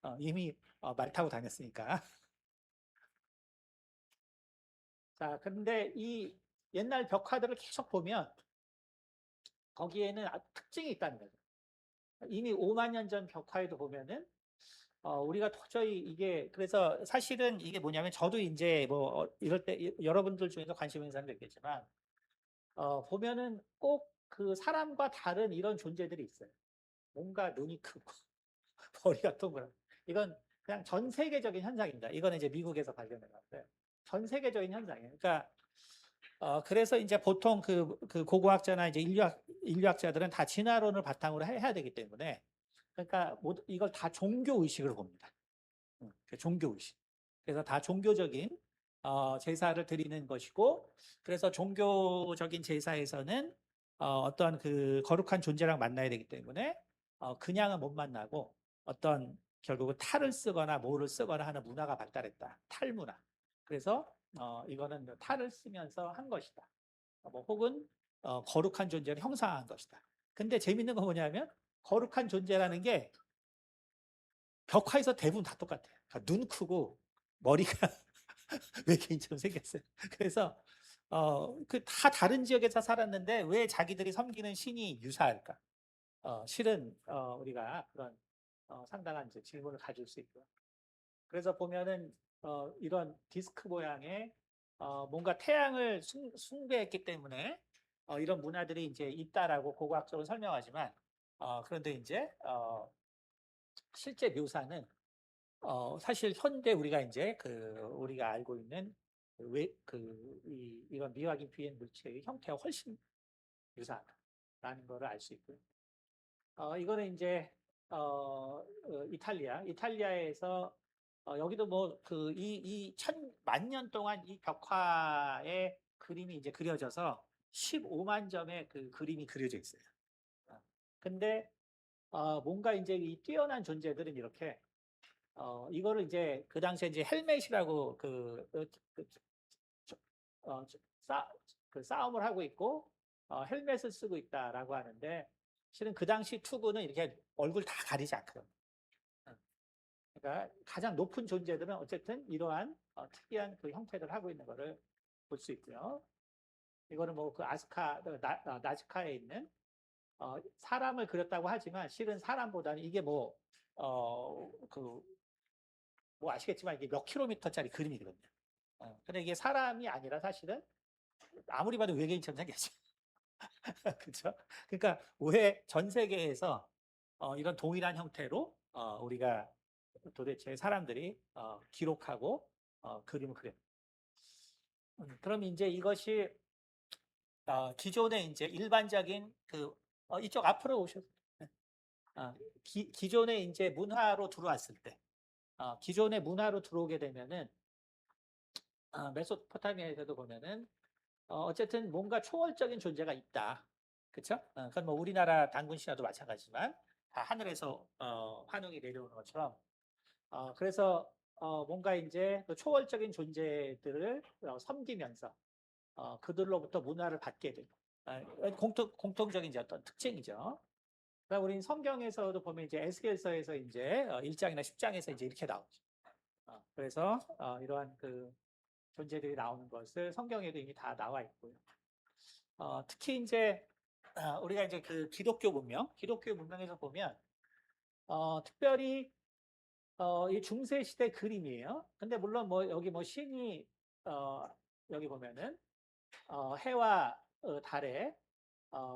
거예요. 이미 말 타고 다녔으니까. 자, 근데 이 옛날 벽화들을 계속 보면 거기에는 특징이 있다는 거죠. 이미 5만 년 전 벽화에도 보면은 우리가 도저히 이게, 그래서 사실은 이게 뭐냐면 저도 이제 뭐 이럴 때 여러분들 중에서 관심 있는 사람도 있겠지만 보면은 꼭 그 사람과 다른 이런 존재들이 있어요. 뭔가 눈이 크고 머리가 동그랗고. 이건 그냥 전 세계적인 현상입니다. 이거는 이제 미국에서 발견된 건데 전 세계적인 현상이에요. 그러니까 그래서 이제 보통 그 고고학자나 이제 인류학자들은 다 진화론을 바탕으로 해야 되기 때문에, 그러니까 이걸 다 종교 의식으로 봅니다. 종교 의식. 그래서 다 종교적인 제사를 드리는 것이고, 그래서 종교적인 제사에서는 어떤 그 거룩한 존재랑 만나야 되기 때문에 그냥은 못 만나고 어떤 결국은 탈을 쓰거나 모를 쓰거나 하는 문화가 발달했다. 탈문화. 그래서 이거는 탈을 쓰면서 한 것이다. 뭐 혹은 거룩한 존재를 형상한 것이다. 근데 재밌는 건 뭐냐면 거룩한 존재라는 게 벽화에서 대부분 다 똑같아요. 그러니까 눈 크고 머리가 외계인처럼 생겼어요. 그래서 그 다 다른 지역에서 살았는데 왜 자기들이 섬기는 신이 유사할까? 실은 우리가 그런 상당한 이제 질문을 가질 수 있고요. 그래서 보면은 이런 디스크 모양의 뭔가 태양을 숭배했기 때문에 이런 문화들이 이제 있다라고 고고학적으로 설명하지만 그런데 이제 실제 묘사는 사실 현대 우리가 이제 우리가 알고 있는 이런 미확인 비행 물체의 형태와 훨씬 유사하다라는 것을 알 수 있고요. 이거는 이제 이탈리아에서 여기도 뭐 이 천만 년 동안 이 벽화의 그림이 이제 그려져서 15만 점의 그 그림이 그려져 있어요. 근데 뭔가 이제 이 뛰어난 존재들은 이렇게 이거를 이제 그 당시에 이제 헬멧이라고 싸움을 하고 있고 헬멧을 쓰고 있다라고 하는데 실은 그 당시 투구는 이렇게 얼굴 다 가리지 않거든요. 그러니까 가장 높은 존재들은 어쨌든 이러한 특이한 그 형태를 하고 있는 것을 볼 수 있고요. 이거는 뭐 그 나즈카에 있는 사람을 그렸다고 하지만 실은 사람보다는 이게 뭐 아시겠지만 이게 몇 킬로미터짜리 그림이거든요. 근데 이게 사람이 아니라 사실은 아무리 봐도 외계인처럼 생겼죠. 그렇죠? 그러니까 왜 전 세계에서 이런 동일한 형태로 우리가 도대체 사람들이 기록하고 그림을 그려요. 그럼 이제 이것이 기존의 이제 일반적인 이쪽 앞으로 오셔서 기존의 이제 문화로 들어왔을 때 기존의 문화로 들어오게 되면은 메소포타미아에서도 보면은 어쨌든 뭔가 초월적인 존재가 있다. 그렇죠? 그건 뭐 우리나라 단군 신화도 마찬가지지만 다 하늘에서 환웅이 내려오는 것처럼 그래서 뭔가 이제 그 초월적인 존재들을 섬기면서 그들로부터 문화를 받게 되고 공통적인 이제 어떤 특징이죠. 그러니까 우리는 성경에서도 보면 이제 에스겔서에서 이제 1장이나 10장에서 이제 이렇게 나오죠. 그래서 이러한 그 존재들이 나오는 것을 성경에도 이미 다 나와 있고요. 특히 이제 우리가 이제 그 기독교 문명에서 보면 특별히 이 중세 시대 그림이에요. 근데 물론 뭐 여기 뭐 신이 여기 보면은 해와 달에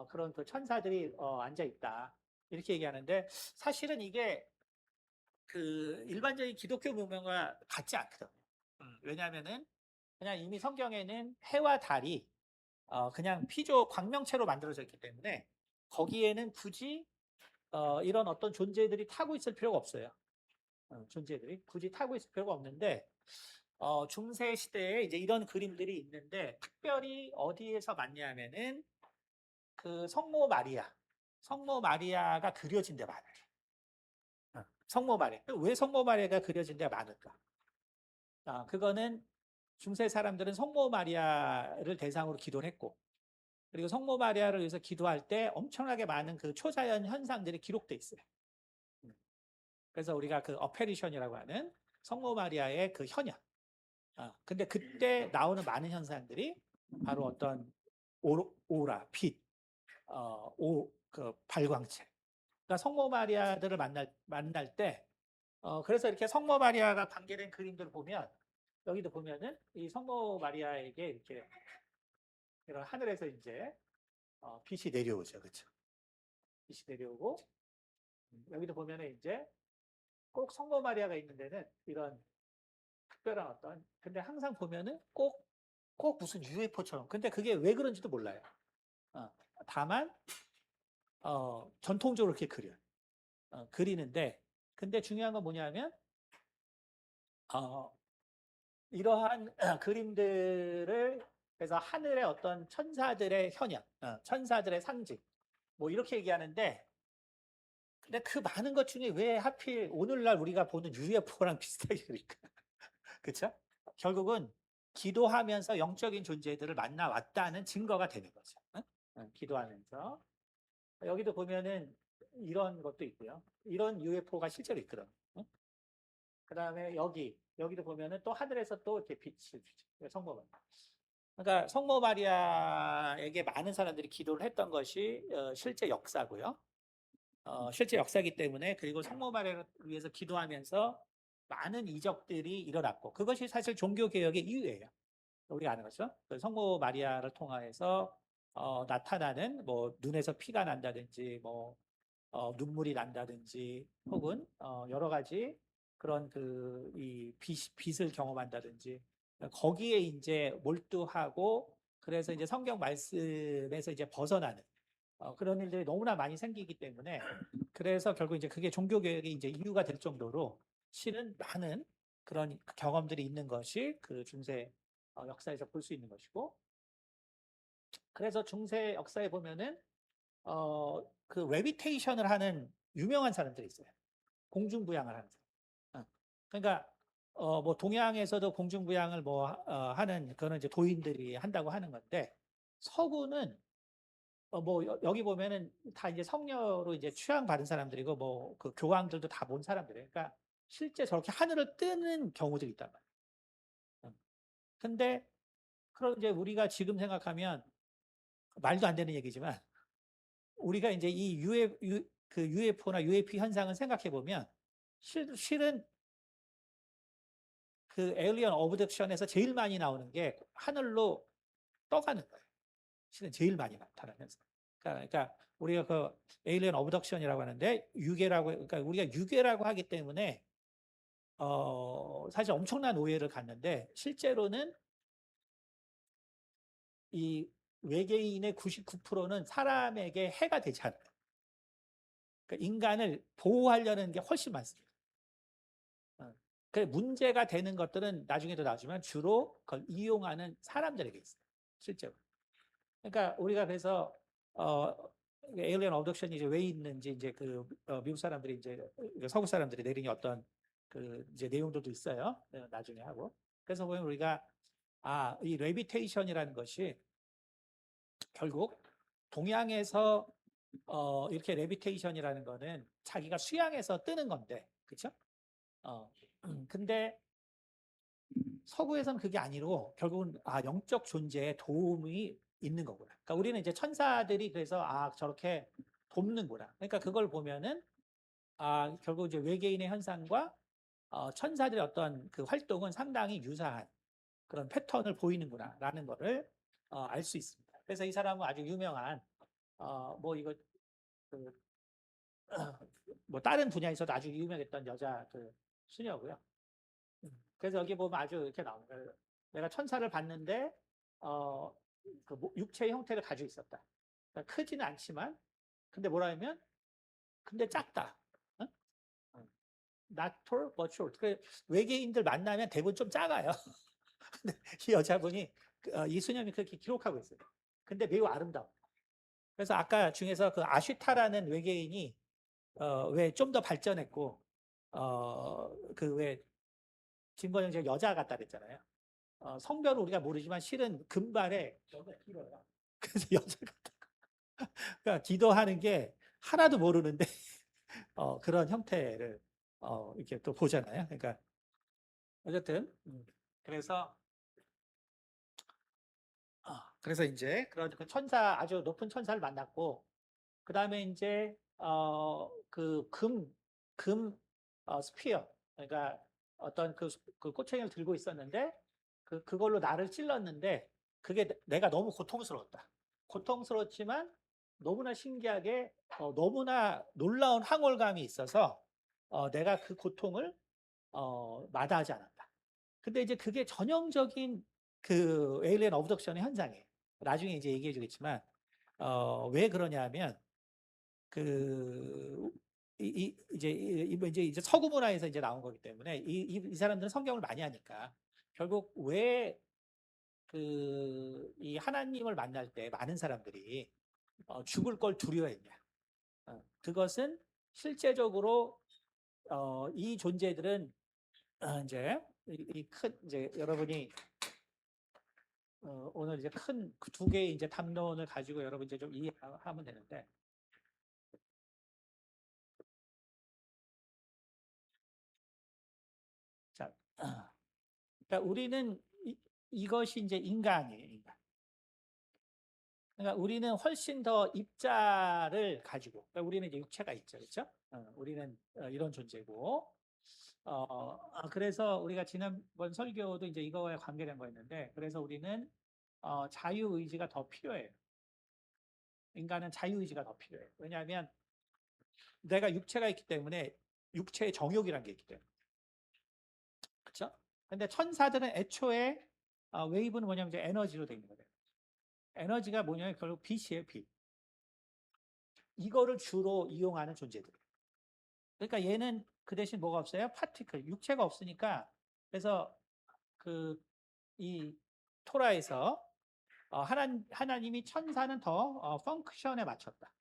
그런 그 천사들이 앉아 있다 이렇게 얘기하는데 사실은 이게 그 일반적인 기독교 문명과 같지 않거든요. 왜냐하면은 그냥 이미 성경에는 해와 달이 그냥 피조 광명체로 만들어져 있기 때문에 거기에는 굳이 이런 어떤 존재들이 타고 있을 필요가 없어요. 존재들이 굳이 타고 있을 필요가 없는데 중세 시대에 이제 이런 그림들이 있는데 특별히 어디에서 봤냐면은 그 성모 마리아가 그려진 데 많아요. 성모 마리아. 왜 성모 마리아가 그려진 데가 많을까? 그거는 중세 사람들은 성모 마리아를 대상으로 기도를 했고 그리고 성모 마리아를 위해서 기도할 때 엄청나게 많은 그 초자연 현상들이 기록돼 있어요. 그래서 우리가 그 어페리션이라고 하는 성모 마리아의 그 현현. 근데 그때 나오는 많은 현상들이 바로 어떤 오라, 빛, 그 발광체. 그러니까 성모 마리아들을 만날 때, 그래서 이렇게 성모 마리아가 관계된 그림들을 보면 여기도 보면은 이 성모 마리아에게 이렇게 이런 하늘에서 이제 빛이 내려오죠, 그렇죠? 빛이 내려오고 여기도 보면은 이제 꼭 성모 마리아가 있는 데는 이런 특별한 어떤 근데 항상 보면은 꼭 무슨 UFO처럼 근데 그게 왜 그런지도 몰라요. 다만 전통적으로 이렇게 그려요. 그리는데 근데 중요한 건 뭐냐면 이러한 그림들을 그래서 하늘의 어떤 천사들의 현현, 천사들의 상징 뭐 이렇게 얘기하는데 근데 그 많은 것 중에 왜 하필 오늘날 우리가 보는 UFO랑 비슷하게 그릴까? 그쵸? 결국은 기도하면서 영적인 존재들을 만나왔다는 증거가 되는 거죠. 응? 응, 기도하면서. 여기도 보면은 이런 것도 있고요. 이런 UFO가 실제로 있거든. 응? 그다음에 여기도 보면은 또 하늘에서 또 이렇게 빛을 주죠. 성모 마리아. 그러니까 성모 마리아에게 많은 사람들이 기도를 했던 것이 실제 역사고요. 실제 역사이기 때문에 그리고 성모 마리아를 위해서 기도하면서 많은 이적들이 일어났고 그것이 사실 종교 개혁의 이유예요. 우리가 아는 거죠. 그 성모 마리아를 통하여서 나타나는 뭐 눈에서 피가 난다든지 뭐 눈물이 난다든지 혹은 여러 가지 그런 그 이 빛을 경험한다든지 거기에 이제 몰두하고 그래서 이제 성경 말씀에서 이제 벗어나는 그런 일들이 너무나 많이 생기기 때문에 그래서 결국 이제 그게 종교개혁의 이제 이유가 될 정도로 실은 많은 그런 경험들이 있는 것이 그 중세 역사에서 볼 수 있는 것이고 그래서 중세 역사에 보면은 그 레비테이션을 하는 유명한 사람들이 있어요. 공중부양을 하는 사람. 그러니까 뭐 동양에서도 공중부양을 뭐 하는 그런 이제 도인들이 한다고 하는 건데 서구는 뭐 여기 보면은 다 이제 성녀로 이제 취향 받은 사람들이고 뭐 그 교황들도 다 본 사람들이에요. 그러니까 실제 저렇게 하늘을 뜨는 경우들이 있단 말이에요. 근데 그럼 이제 우리가 지금 생각하면 말도 안 되는 얘기지만 우리가 이제 이 그 UFO나 UAP 현상을 생각해 보면 실은 그 에일리언 어브덕션에서 제일 많이 나오는 게 하늘로 떠가는 거예요. 실은 제일 많이 나타나면서. 그러니까 우리가 그 에일리언 어브덕션이라고 하는데 그러니까 우리가 유괴라고 하기 때문에 사실 엄청난 오해를 갖는데 실제로는 이 외계인의 99%는 사람에게 해가 되지 않아요. 그러니까 인간을 보호하려는 게 훨씬 많습니다. 그 문제가 되는 것들은 나중에도 나오지만 주로 그걸 이용하는 사람들에게 있어요. 실제로. 그러니까 우리가 그래서 에일리언 어브덕션이 이제 왜 있는지 이제 그 미국 사람들이 이제 서구 사람들이 내린 어떤 그 이제 내용들도 있어요. 나중에 하고. 그래서 보면 우리가 이 레비테이션이라는 것이 결국 동양에서 이렇게 레비테이션이라는 거는 자기가 수양해서 뜨는 건데, 그렇죠? 근데 서구에서는 그게 아니고 결국은 영적 존재에 도움이 있는 거구나. 그러니까 우리는 이제 천사들이 그래서 저렇게 돕는구나. 그러니까 그걸 보면은 결국 이제 외계인의 현상과 천사들의 어떤 그 활동은 상당히 유사한 그런 패턴을 보이는구나라는 거를 알 수 있습니다. 그래서 이 사람은 아주 유명한 뭐 이거 그, 뭐 다른 분야에서도 아주 유명했던 여자 그 수녀고요. 그래서 여기 보면 아주 이렇게 나오는 거예요. 내가 천사를 봤는데 그 육체의 형태를 가지고 있었다. 그러니까 크지는 않지만 근데 뭐라 하면 근데 작다. 어? Not tall but short. 그 외계인들 만나면 대부분 좀 작아요. 근데 이 여자분이 이 수녀이 그렇게 기록하고 있어요. 근데 매우 아름다워. 그래서 아까 중에서 그 아슈타라는 외계인이 왜 좀 더 발전했고 그 왜 김건영 제가 여자 같다 그랬잖아요. 성별을 우리가 모르지만 실은 금발에 여기가 길어요. 그래서 여자 같다. 그러니까 기도하는 게 하나도 모르는데 그런 형태를 이렇게 또 보잖아요. 그러니까 어쨌든 그래서 이제 그런 그 천사 아주 높은 천사를 만났고 그 다음에 이제 금 스피어 그러니까 어떤 그 꼬챙이를 들고 있었는데 그걸로 나를 찔렀는데 그게 내가 너무 고통스러웠다. 고통스럽지만 너무나 신기하게 너무나 놀라운 황홀감이 있어서 내가 그 고통을 마다하지 않았다. 근데 이제 그게 전형적인 그 에일리언 어브덕션의 현상이에요. 나중에 이제 얘기해 주겠지만 왜 그러냐면 그 이제 서구 문화에서 이제 나온 거기 때문에 이 사람들은 성경을 많이 하니까 결국 왜 이 하나님을 만날 때 많은 사람들이 죽을 걸 두려워했냐? 그것은 실제적으로 이 존재들은 이제 이제 여러분이 오늘 이제 큰 두 개의 이제 담론을 가지고 여러분 이제 좀 이해하면 되는데, 자, 그러니까 우리는 이것이 이제 인간이에요, 인간. 그러니까 우리는 훨씬 더 입자를 가지고, 그러니까 우리는 이제 육체가 있죠, 그렇죠? 우리는 이런 존재고, 그래서 우리가 지난번 설교도 이제 이거에 관계된 거였는데, 그래서 우리는 자유의지가 더 필요해요. 인간은 자유의지가 더 필요해요. 왜냐하면 내가 육체가 있기 때문에 육체의 정욕이라는 게 있기 때문에. 그렇죠? 근데 천사들은 애초에 웨이브는 뭐냐면 이제 에너지로 되어 있는 거예요. 에너지가 뭐냐면 결국 빛이에요, 빛. 이거를 주로 이용하는 존재들. 그러니까 얘는 그 대신 뭐가 없어요? 파티클, 육체가 없으니까. 그래서 이 토라에서 하나님이 천사는 더 펑크션에 맞췄다.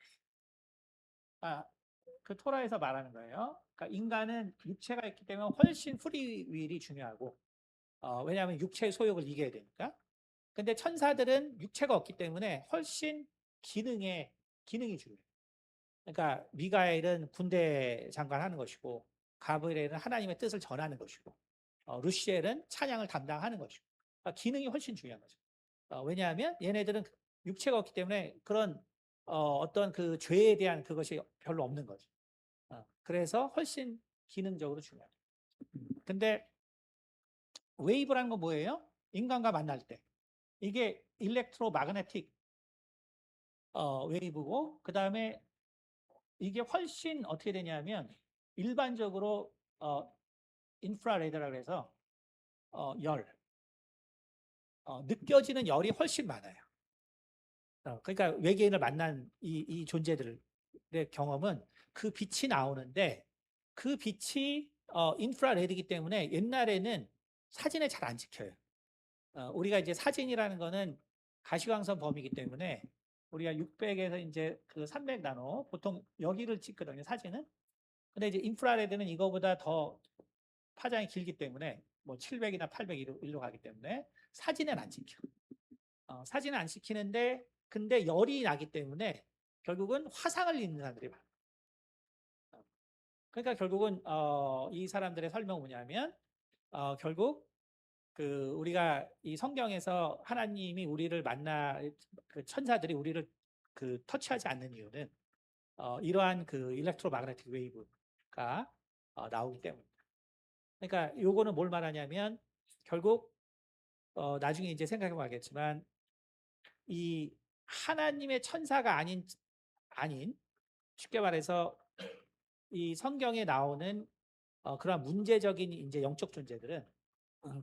그 토라에서 말하는 거예요. 그러니까 인간은 육체가 있기 때문에 훨씬 프리윌이 중요하고, 왜냐하면 육체의 소욕을 이겨야 되니까. 근데 천사들은 육체가 없기 때문에 훨씬 기능이 중요해요. 그러니까 미가엘은 군대 장관하는 것이고, 가브리엘은 하나님의 뜻을 전하는 것이고, 루시엘은 찬양을 담당하는 것이고, 그러니까 기능이 훨씬 중요한 거죠. 왜냐하면 얘네들은 육체가 없기 때문에 그런 어떤 그 죄에 대한 그것이 별로 없는 거죠. 그래서 훨씬 기능적으로 중요해요. 근데 웨이브라는 건 뭐예요? 인간과 만날 때 이게 일렉트로 마그네틱 웨이브고, 그 다음에 이게 훨씬 어떻게 되냐면 일반적으로 인프라레드라고 해서 느껴지는 열이 훨씬 많아요. 그러니까 외계인을 만난 이 존재들의 경험은 그 빛이 나오는데, 그 빛이 인프라레드이기 때문에 옛날에는 사진에 잘 안 찍혀요. 우리가 이제 사진이라는 거는 가시광선 범위이기 때문에 우리가 600에서 이제 그 300 나노 보통 여기를 찍거든요, 사진은. 근데 이제 인프라레드는 이거보다 더 파장이 길기 때문에 뭐 700이나 800 일로 가기 때문에 사진은 안 찍혀. 사진은 안 찍히는데, 근데 열이 나기 때문에 결국은 화상을 입는 사람들이 많아요. 그러니까 결국은 이 사람들의 설명은 뭐냐면 결국 그 우리가 이 성경에서 하나님이 우리를 그 천사들이 우리를 그 터치하지 않는 이유는 이러한 그 일렉트로마그네틱 웨이브가 나오기 때문입니다. 그러니까 요거는 뭘 말하냐면 결국 나중에 이제 생각해 봐야겠지만 이 하나님의 천사가 아닌 쉽게 말해서 이 성경에 나오는 그런 문제적인 이제 영적 존재들은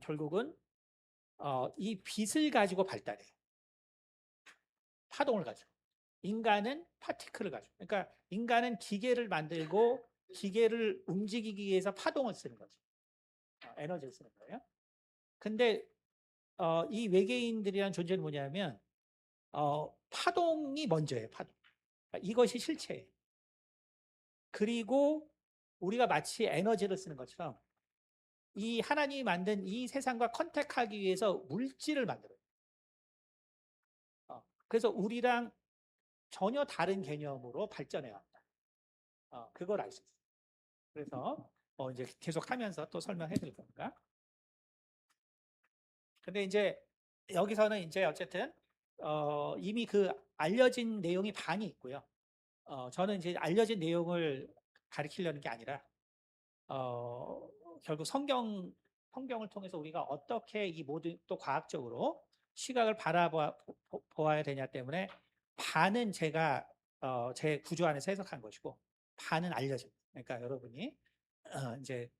결국은 이 빛을 가지고 발달해요. 파동을 가지고. 인간은 파티클을 가지고. 그러니까 인간은 기계를 만들고 기계를 움직이기 위해서 파동을 쓰는 거죠. 에너지를 쓰는 거예요. 근데 이 외계인들이란 존재는 뭐냐면 파동이 먼저예요. 파동. 그러니까 이것이 실체예요. 그리고 우리가 마치 에너지를 쓰는 것처럼 이 하나님이 만든 이 세상과 컨택하기 위해서 물질을 만들어요. 그래서 우리랑 전혀 다른 개념으로 발전해 왔다. 그걸 알 수 있어요. 그래서 이제 계속 하면서 또 설명해 드릴 겁니다. 근데 이제 여기서는 이제 어쨌든 이미 그 알려진 내용이 반이 있고요. 저는 이제 알려진 내용을 가리키려는 게 아니라 결국 성경을 통해서 우리가 어떻게 이 모든 또 과학적으로 시각을 바라보아야 되냐 때문에 반은 제가 제 구조 안에서 해석한 것이고 반은 알려집니다. 그러니까 여러분이 이제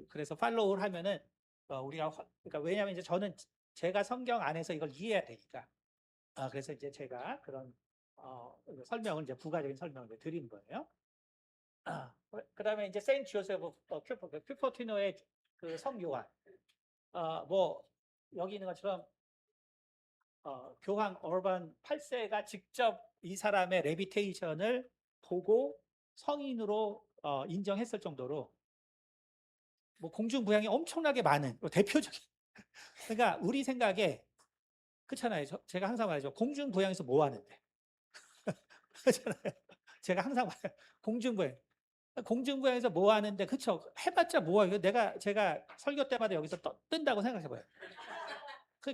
그래서 팔로우를 하면은 우리가 그러니까 왜냐하면 이제 저는 제가 성경 안에서 이걸 이해해야 되니까 그래서 이제 제가 그런 설명을 이제 부가적인 설명을 드리는 거예요. 그다음에 이제 세인트 조세프 큐퍼티노의 그 성교환 뭐 여기 있는 것처럼 교황 얼반 8세가 직접 이 사람의 레비테이션을 보고 성인으로 인정했을 정도로 뭐 공중부양이 엄청나게 많은 대표적인 그러니까 우리 생각에 그렇잖아요. 제가 항상 말하죠. 공중부양에서 뭐 하는데? 그렇잖아요. 제가 항상 말해요. 공중부양에서 뭐 하는데 그쵸? 해봤자 뭐야? 제가 설교 때마다 여기서 뜬다고 생각해봐요.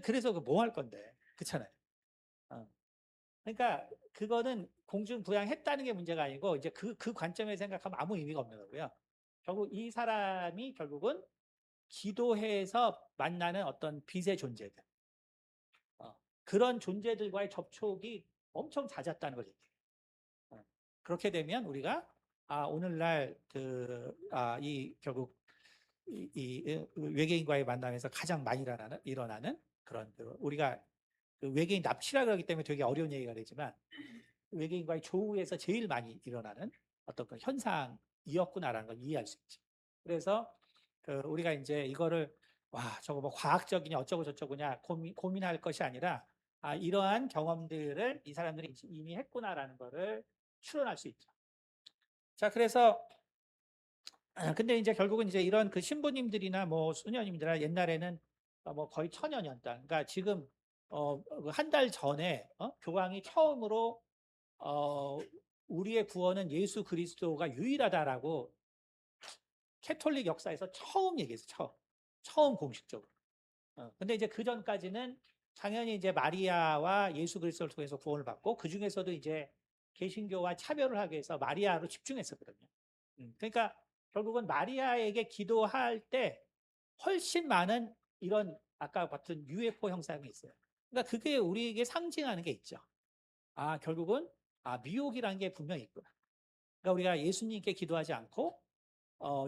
그래서 뭐 할 건데? 그렇잖아요. 그러니까 그거는 공중부양했다는 게 문제가 아니고 이제 그 관점에서 생각하면 아무 의미가 없는 거고요. 결국 이 사람이 결국은 기도해서 만나는 어떤 빛의 존재들, 그런 존재들과의 접촉이 엄청 잦았다는 걸 얘기해요. 그렇게 되면 우리가 오늘날 이 결국 이 외계인과의 만남에서 가장 많이 일어나는 그런 우리가 외계인 납치라 그러기 때문에 되게 어려운 얘기가 되지만 외계인과의 조우에서 제일 많이 일어나는 어떤 그 현상이었구나라는 걸 이해할 수 있죠. 그래서 우리가 이제 이거를 저거 뭐 과학적이냐 어쩌고 저쩌고냐 고민할 것이 아니라 이러한 경험들을 이 사람들이 이미 했구나라는 거를 추론할 수 있죠. 자, 그래서 근데 이제 결국은 이제 이런 그 신부님들이나 뭐 수녀님들이나 옛날에는 뭐 거의 천연이었다. 그러니까 지금 한 달 전에 교황이 처음으로 우리의 구원은 예수 그리스도가 유일하다라고 캐톨릭 역사에서 처음 얘기했어요. 처음 공식적으로. 근데 이제 그 전까지는 당연히 이제 마리아와 예수 그리스도를 통해서 구원을 받고 그 중에서도 이제 개신교와 차별을 하기 위해서 마리아로 집중했었거든요. 그러니까 결국은 마리아에게 기도할 때 훨씬 많은 이런 아까 봤던 UFO 형상이 있어요. 그러니까 그게 우리에게 상징하는 게 있죠. 결국은 미혹이라는 게 분명히 있구나. 그러니까 우리가 예수님께 기도하지 않고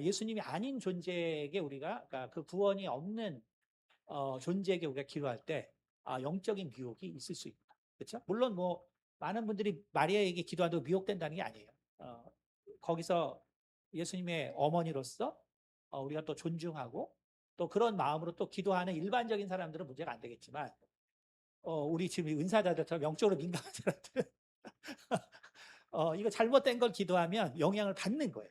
예수님이 아닌 존재에게 우리가 그러니까 그 구원이 없는 존재에게 우리가 기도할 때 영적인 미혹이 있을 수 있구나. 그렇죠? 물론 뭐 많은 분들이 마리아에게 기도하도 미혹된다는 게 아니에요. 거기서 예수님의 어머니로서 우리가 또 존중하고 또 그런 마음으로 또 기도하는 일반적인 사람들은 문제가 안 되겠지만 우리 지금 은사자들처럼 영적으로 민감한 사람들은 이거 잘못된 걸 기도하면 영향을 받는 거예요.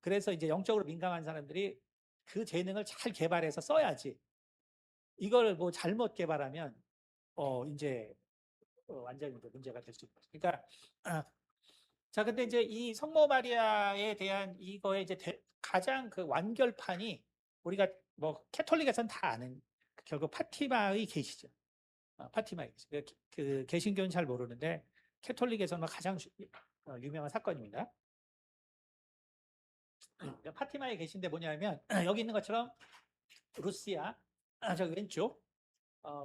그래서 이제 영적으로 민감한 사람들이 그 재능을 잘 개발해서 써야지. 이걸 뭐 잘못 개발하면 이제 완전히 문제가 될 수 있는 거죠. 그러니까 자, 근데 이제 이 성모 마리아에 대한 이거의 이제 가장 그 완결판이 우리가 뭐 캐톨릭에서는 다 아는 결국 파티마의 계시죠. 파티마의 계시. 그 개신교는 잘 모르는데 캐톨릭에서는 가장 유명한 사건입니다. 파티마에 계신데 뭐냐면 여기 있는 것처럼 루시아 저기 왼쪽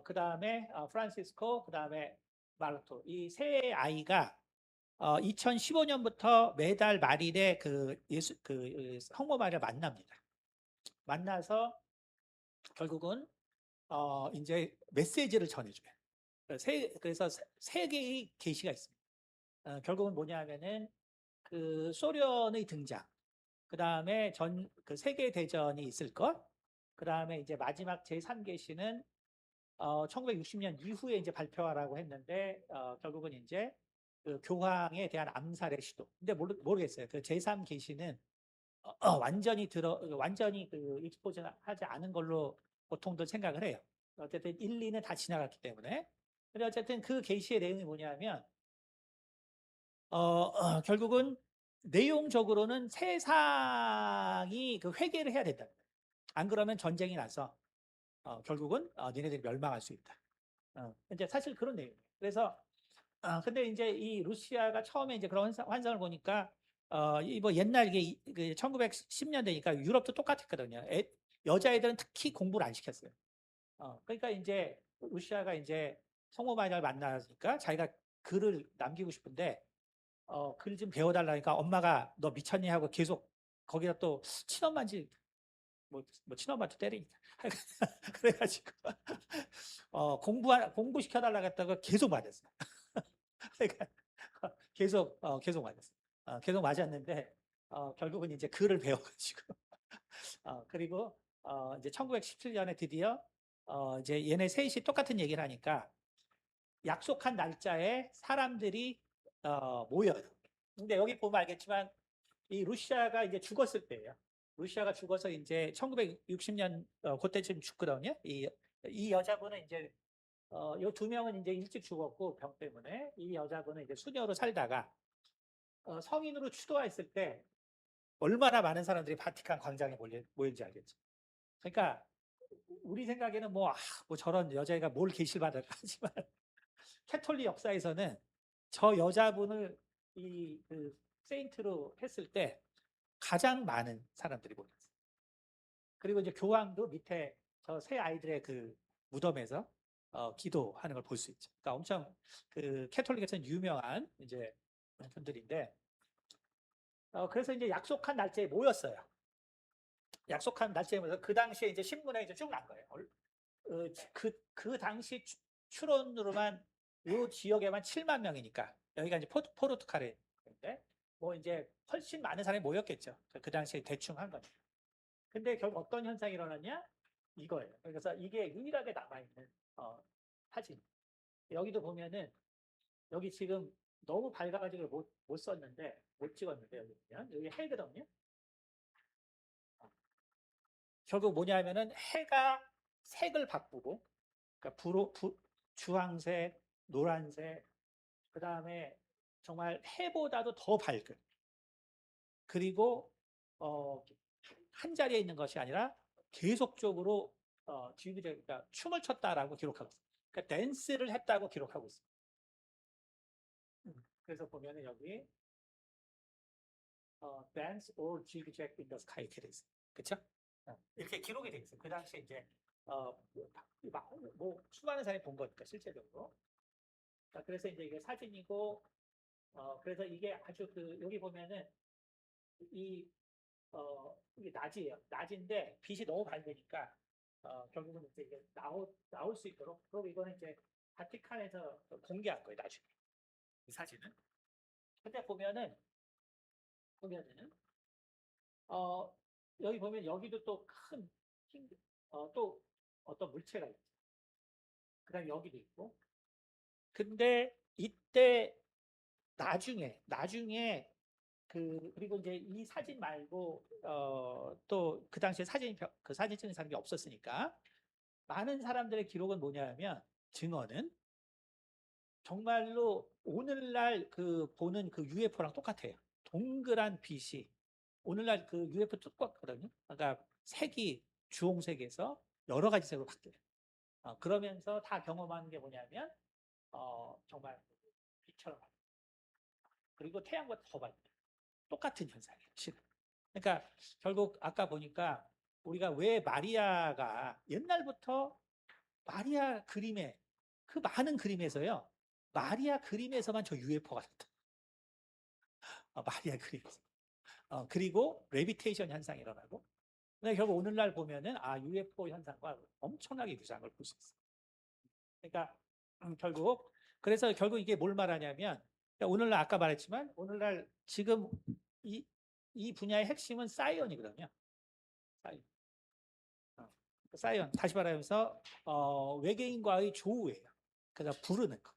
그 다음에 프란시스코 그 다음에 마르토 이 세 아이가 2015년부터 매달 말일에 그 성모 마리아 만납니다. 만나서 결국은 이제 메시지를 전해줘요. 그래서 세 개의 계시가 있습니다. 결국은 뭐냐면은 그 소련의 등장, 그 다음에 그 세계 대전이 있을 것, 그 다음에 이제 마지막 제3계시는 1960년 이후에 이제 발표하라고 했는데 결국은 이제 그 교황에 대한 암살의 시도. 근데 모르겠어요. 그 제3계시는 완전히 그 익스포즈하지 않은 걸로 보통들 생각을 해요. 어쨌든 1, 2는 다 지나갔기 때문에. 근데 어쨌든 그 계시의 내용이 뭐냐면 결국은 내용적으로는 세상이 그 회개를 해야 된다. 안 그러면 전쟁이 나서 결국은 니네들이 멸망할 수 있다. 이제 사실 그런 내용이에요. 그래서 근데 이제 이 루시아가 처음에 이제 그런 환상을 보니까 뭐 옛날 이게 1910년대니까 유럽도 똑같았거든요. 여자애들은 특히 공부를 안 시켰어요. 그러니까 이제 루시아가 이제 성모 마리아를 만나니까 자기가 글을 남기고 싶은데 글 좀 배워달라니까 엄마가 너 미쳤니 하고 계속 거기다 또 친엄마인지 뭐 친엄마도 때리니까 그래가지고 공부 시켜달라고 했다가 계속 맞았어요. 그러니까 계속 맞았어요. 계속 맞았는데 결국은 이제 글을 배워가지고 그리고 이제 1917년에 드디어 이제 얘네 셋이 똑같은 얘기를 하니까 약속한 날짜에 사람들이 모여요. 근데 여기 보면 알겠지만 이 루시아가 이제 죽었을 때예요. 루시아가 죽어서 이제 1960년 그때쯤 죽거든요. 이 여자분은 이제 요 두 명은 이제 일찍 죽었고 병 때문에 이 여자분은 이제 수녀로 살다가 성인으로 추도했을 때 얼마나 많은 사람들이 바티칸 광장에 모였는지 알겠죠. 그러니까 우리 생각에는 뭐 저런 여자애가 뭘 계시를 받을까 하지만 캐톨릭 역사에서는 저 여자분을 그 세인트로 했을 때 가장 많은 사람들이 모였어요. 그리고 이제 교황도 밑에 저 세 아이들의 그 무덤에서 기도하는 걸 볼 수 있죠. 그러니까 엄청 그 캐톨릭에서는 유명한 이제 분들인데 그래서 이제 약속한 날짜에 모였어요. 약속한 날짜에 모여서 그 당시에 이제 신문에 이제 쭉 난 거예요. 그 당시 추론으로만 이 지역에만 7만 명이니까 여기가 이제 포르투갈인데 뭐 이제 훨씬 많은 사람이 모였겠죠. 그 당시에 대충 한 거죠. 근데 결국 어떤 현상이 일어났냐? 이거예요. 그래서 이게 유일하게 남아있는 사진. 여기도 보면은 여기 지금 너무 밝아가지고 못 썼는데 못 찍었는데 여기 보면 여기 해거든요. 결국 뭐냐면은 해가 색을 바꾸고 그러니까 주황색, 노란색, 그 다음에 정말 해보다도 더 밝은 그리고 한 자리에 있는 것이 아니라 계속적으로 그러니까 춤을 췄다라고 기록하고 있어요. 그러니까 댄스를 했다고 기록하고 있어요. 그래서 보면은 여기 dance or jig-jag in the sky 이렇게 돼 있어요. 그렇죠? 이렇게 기록이 돼 있어요. 그 당시에 이제 뭐 수많은 사람이 본 거니까 실제적으로. 그래서 이제 이게 사진이고 그래서 이게 아주 여기 보면은 이게 낮이에요. 낮인데 빛이 너무 밝으니까 결국은 이제 이게 나올 수 있도록 그리고 이거는 이제 바티칸에서 공개한 거예요. 나중에 이 사진은. 근데 보면은 여기 보면 여기도 또 큰 또 어떤 물체가 있죠. 그다음 여기도 있고. 근데 이때 나중에 그리고 이제 이 사진 말고 또 그 당시에 그 사진 찍는 사람이 없었으니까 많은 사람들의 기록은 뭐냐면 증언은 정말로 오늘날 보는 그 UFO랑 똑같아요. 동그란 빛이 오늘날 그 UFO 똑같거든요. 그러니까 색이 주홍색에서 여러 가지 색으로 바뀌어요. 그러면서 다 경험하는 게 뭐냐면 정말 빛처럼 그리고 태양과 더 밝아요. 똑같은 현상이에요. 실은. 그러니까 결국 아까 보니까 우리가 왜 마리아가 옛날부터 마리아 그림에 그 많은 그림에서요. 마리아 그림에서만 저 UFO가 나타. 마리아 그림에서. 그리고 레비테이션 현상이 일어나고. 근데 결국 오늘날 보면은 UFO 현상과 엄청나게 유사한 걸 볼 수 있어요. 그러니까 그래서 결국 이게 뭘 말하냐면 오늘날 아까 말했지만 오늘날 지금 이 분야의 핵심은 사이언이거든요. 사이언 다시 말하면서 외계인과의 조우예요. 그래서 부르는 거.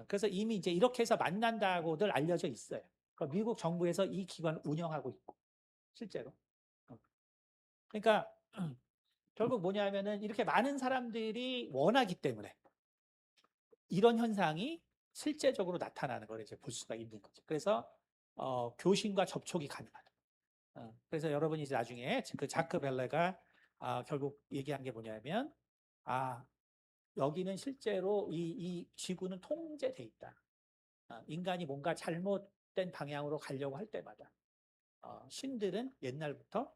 그래서 이미 이제 이렇게 해서 만난다고들 알려져 있어요. 그러니까 미국 정부에서 이 기관을 운영하고 있고 실제로. 그러니까 결국 뭐냐면은 이렇게 많은 사람들이 원하기 때문에 이런 현상이 실제적으로 나타나는 걸 이제 볼 수가 있는 거죠. 그래서 교신과 접촉이 가능하다. 그래서 여러분이 이제 나중에 그 자크 벨레가 결국 얘기한 게 뭐냐면 여기는 실제로 이 지구는 통제돼 있다. 인간이 뭔가 잘못된 방향으로 가려고 할 때마다 신들은 옛날부터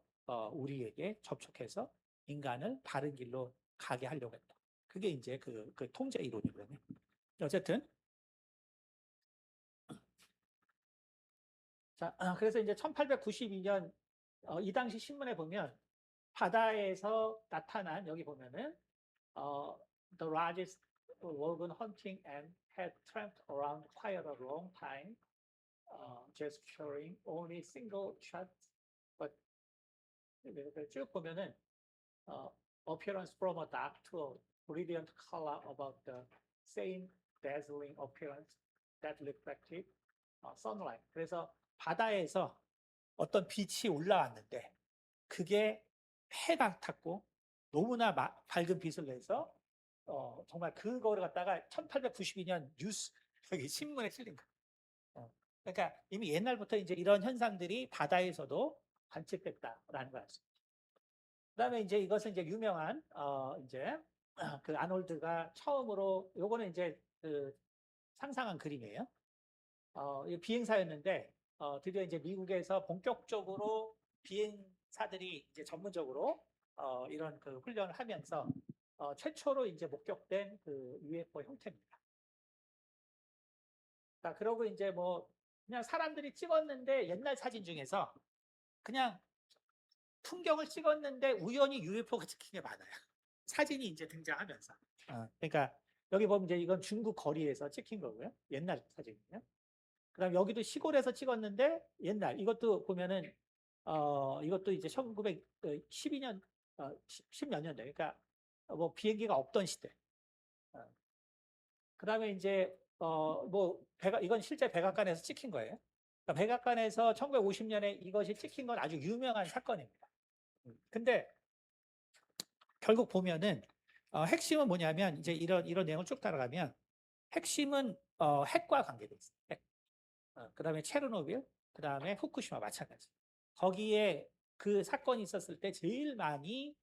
우리에게 접촉해서 인간을 바른 길로 가게 하려고 했다. 그게 이제 그 통제 이론이거든요. 어쨌든 자, 그래서 이제 1892년 이 당시 신문에 보면 바다에서 나타난 여기 보면은 the largest worm hunting and had tramped around quite a long time, gesturing only single shots, but 쭉 보면은 appearance from a dark to a brilliant color about the same dazzling appearance that reflected 선라이트. 그래서 바다에서 어떤 빛이 올라왔는데 그게 해 같았고 너무나 밝은 빛을 내서 정말 그거를 갖다가 1892년 뉴스 여기 신문에 실린 거예요. 그러니까 이미 옛날부터 이제 이런 현상들이 바다에서도 관측됐다라는 거였습니다 그다음에 이제 이것은 이제 유명한 이제 그 아놀드가 처음으로 요거는 이제 그 상상한 그림이에요. 이 비행사였는데 드디어 이제 미국에서 본격적으로 비행사들이 이제 전문적으로 이런 그 훈련을 하면서 최초로 이제 목격된 그 UFO 형태입니다. 자, 그러고 이제 뭐 그냥 사람들이 찍었는데 옛날 사진 중에서 그냥 풍경을 찍었는데 우연히 UFO가 찍힌 게 많아요. 사진이 이제 등장하면서. 그러니까 여기 보면 이제 이건 중국 거리에서 찍힌 거고요. 옛날 사진이요. 그다음 여기도 시골에서 찍었는데 옛날 이것도 보면은 이것도 이제 1912년 10몇 년대. 그러니까 뭐 비행기가 없던 시대. 그다음에 이제 뭐 이건 실제 백악관에서 찍힌 거예요. 그러니까 백악관에서 1950년에 이것이 찍힌 건 아주 유명한 사건입니다. 근데 결국 보면은 핵심은 뭐냐면 이제 이런 내용을 쭉 따라가면 핵심은 핵과 관계돼 있어요. 핵. 그다음에 체르노빌, 그다음에 후쿠시마 마찬가지. 거기에 그 사건이 있었을 때 제일 많이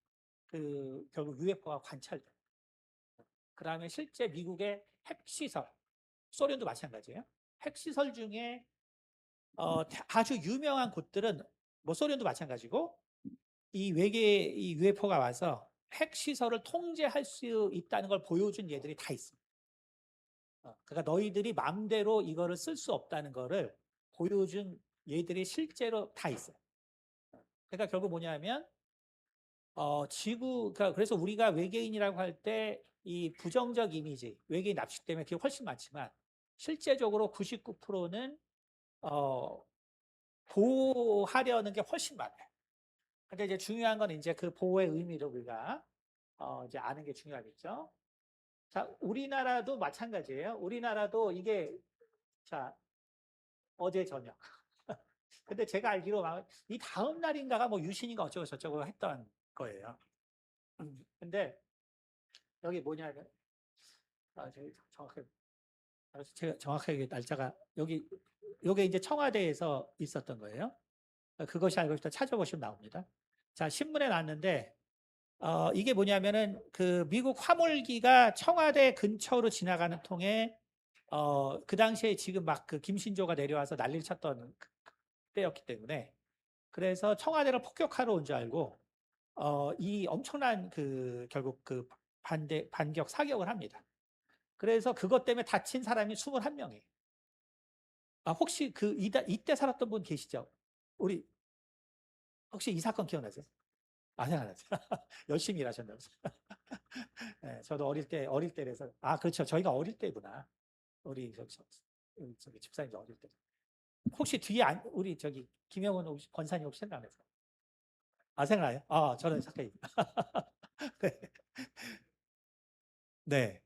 그 결국 UFO가 관찰돼요. 그다음에 실제 미국의 핵시설, 소련도 마찬가지예요. 핵시설 중에 아주 유명한 곳들은 뭐 소련도 마찬가지고 이 외계 이 UFO가 와서 핵시설을 통제할 수 있다는 걸 보여준 예들이 다 있습니다. 그러니까 너희들이 마음대로 이거를 쓸 수 없다는 거를 보여준 예들이 실제로 다 있어요. 그러니까 결국 뭐냐면 그러니까 그래서 우리가 외계인이라고 할 때 이 부정적 이미지, 외계인 납치 때문에 그게 훨씬 많지만 실제적으로 99%는 보호하려는 게 훨씬 많아요. 근데 이제 중요한 건 이제 그 보호의 의미를 우리가 이제 아는 게 중요하겠죠. 자, 우리나라도 마찬가지예요. 우리나라도 이게 자 어제 저녁. 근데 제가 알기로 이 다음 날인가가 뭐 유신인가 어쩌고 저쩌고 했던 거예요. 근데 여기 뭐냐면 제가 정확하게 날짜가 요게 이제 청와대에서 있었던 거예요. 그것이 알고 싶다 찾아보시면 나옵니다. 자, 신문에 났는데 이게 뭐냐면은 그 미국 화물기가 청와대 근처로 지나가는 통에 그 당시에 지금 막 그 김신조가 내려와서 난리를 쳤던 때였기 때문에 그래서 청와대를 폭격하러 온 줄 알고 이 엄청난 그 결국 그 반격 사격을 합니다. 그래서 그것 때문에 다친 사람이 21명이에요. 혹시 그 이때 살았던 분 계시죠? 우리 혹시 이 사건 기억나세요? 생각나죠. 열심히 일하셨나 보죠. 네, 저도 어릴 때라서 그렇죠. 저희가 어릴 때구나. 우리 저기 집사님 어릴 때. 혹시 뒤에 우리 저기 김영훈 권사님 혹시 생각나세요? 생각나요? 저는 착각이. 네. 네.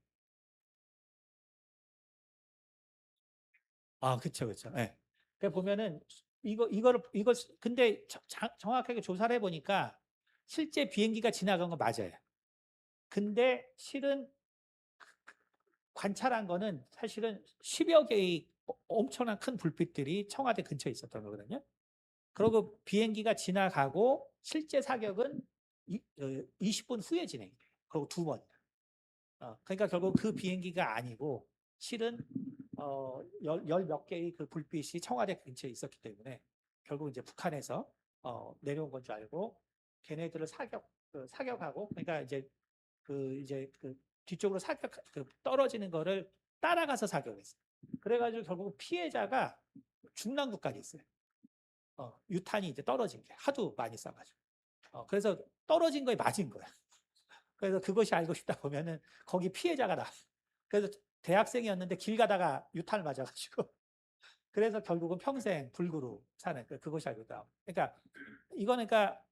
그쵸, 그쵸. 네. 그 보면은 이거 근데 정확하게 조사를 해보니까 실제 비행기가 지나간 거 맞아요. 근데 실은 관찰한 거는 사실은 10여 개의 엄청난 큰 불빛들이 청와대 근처에 있었던 거거든요. 그리고 비행기가 지나가고 실제 사격은 20분 후에 진행돼요. 그리고 2번. 그러니까 결국 그 비행기가 아니고 실은 열 몇 개의 그 불빛이 청와대 근처에 있었기 때문에 결국 이제 북한에서 내려온 건 줄 알고 걔네들을 사격하고 그러니까 이제 그 뒤쪽으로 떨어지는 거를 따라가서 사격했어요. 그래가지고 결국 피해자가 중랑구까지 있어요. 유탄이 이제 떨어진 게 하도 많이 쏴가지고. 그래서 떨어진 거에 맞은 거야. 그래서 그것이 알고 싶다 보면은 거기 피해자가 나. 그래서 대학생이었는데 길 가다가 유탄을 맞아가지고 그래서 결국은 평생 불구로 사는 그것이 알고 있다. 그러니까 이거는 그러니까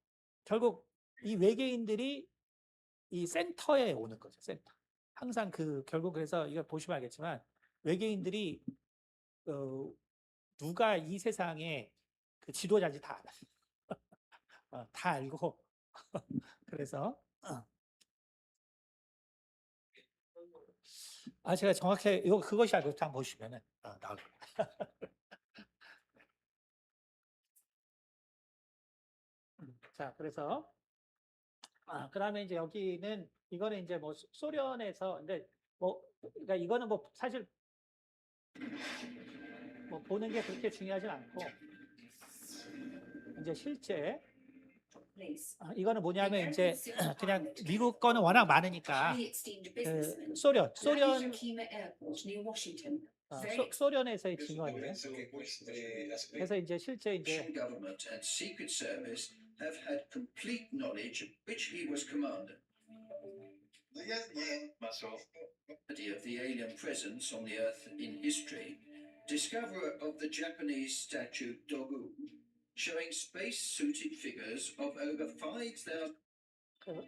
결국 이 외계인들이 이 센터에 오는 거죠. 센터. 항상 결국 그래서 이거 보시면 알겠지만 외계인들이 누가 이 세상에 그 지도자인지 다 알아. 다 알고 그래서 제가 정확히 이거 그것이 알고 한번 보시면은 나올 거예요. 자, 그래서 그다음에 이제 여기는 이거는 이제 뭐 소련에서 근데 뭐 그러니까 이거는 뭐 사실 뭐 보는 게 그렇게 중요하진 않고 이제 실제 이거는 뭐냐면 이제 그냥 미국 거는 워낙 많으니까 그 소련에서의 증언이에요. 그래서 이제 실제 이제 Russian government and secret service have had complete knowledge of which he was commander. Of the alien presence on the Earth in history, discoverer of the Japanese statue Dogu, showing space-suited figures of over 5,000.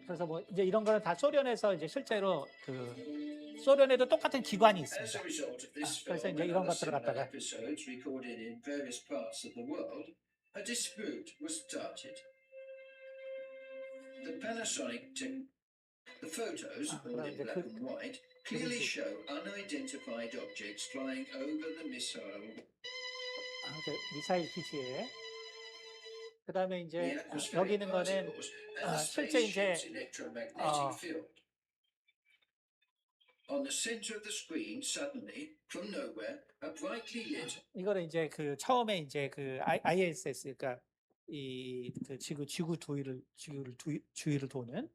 그래서 뭐 이제 이런 거는 다 소련에서 이제 실제로 그 소련에도 똑같은 기관이 As 있습니다. a result of this 그래서 film 이제 and 이런 other 것들을 similar 갖다가 episodes recorded in various parts of the world, a dispute was started. The the photos, all in 이제 black and white, clearly show unidentified objects flying over the missile. 이제 미사일 기지에 그다음에 The 이제 atmospheric 여기 있는 거는 particles and the 실제 이제 spaceship's electromagnetic field. On the center of the screen, suddenly, from nowhere, a brightly lit. 이거는 이제 그 처음에 이제 그 ISS 그러니까 이 그 지구 주위를 도는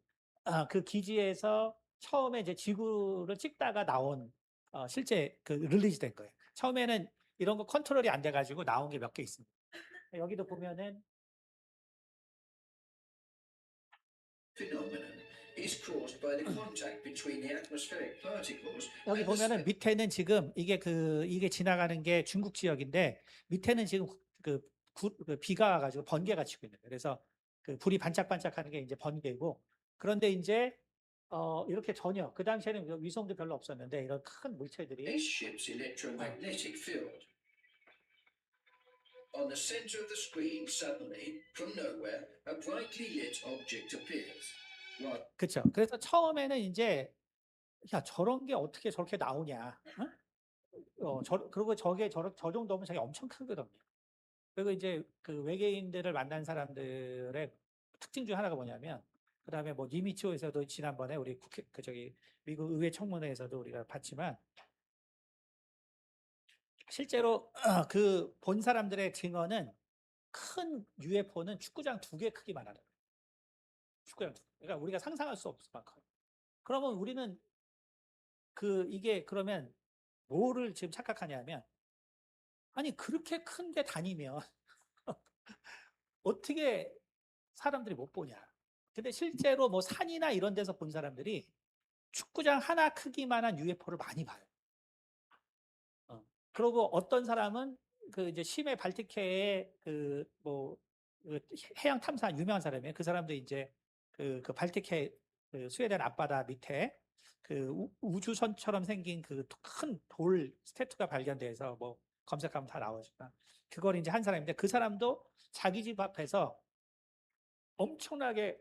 그 기지에서 처음에 이제 지구를 찍다가 나온 실제 그 릴리즈 된 거예요. 처음에는 이런 거 컨트롤이 안 돼 가지고 나온 게 몇 개 있습니다. 여기도 보면은 Phenomenon is caused by the contact between the atmospheric particles. 여기 보면은 밑에는 지금 이게 지나가는 게 중국 지역인데 밑에는 지금 그 비가 와가지고 번개가 치고 있는 거예요. 그래서 그 불이 반짝반짝하는 게 이제 번개고 그런데 이제 이렇게 전혀 그 당시에는 위성도 별로 없었는데 이런 큰 물체들이 Spaceship's electromagnetic field. On the center of the screen, suddenly, from nowhere, a brightly lit object appears. Right. 그렇죠. 그래서 처음에는 이제 야 저런 게 어떻게 저렇게 나오냐? 그리고 저 정도면 저게 엄청 크거든요. 그리고 이제 그 외계인들을 만난 사람들의 특징 중 하나가 뭐냐면 그다음에 뭐 니미츠오에서도 지난번에 우리 미국 의회 청문회에서도 우리가 봤지만 실제로 그 본 사람들의 증언은 큰 UFO는 축구장 2개 크기만 하는 거예요. 축구장 2개. 그러니까 우리가 상상할 수 없을 만큼. 그러면 우리는 이게 그러면 뭐를 지금 착각하냐면 아니 그렇게 큰 게 다니면 어떻게 사람들이 못 보냐. 근데 실제로 뭐 산이나 이런 데서 본 사람들이 축구장 하나 크기만한 UFO를 많이 봐요. 그리고 어떤 사람은 그 이제 심해 발티케의 그 해양 탐사 유명한 사람이에요. 그 사람도 이제 그 발티케 그 스웨덴 앞바다 밑에 그 우주선처럼 생긴 그 큰 돌 스태투가 발견돼서 뭐 검색하면 다 나오지만 그걸 이제 한 사람인데 그 사람도 자기 집 앞에서 엄청나게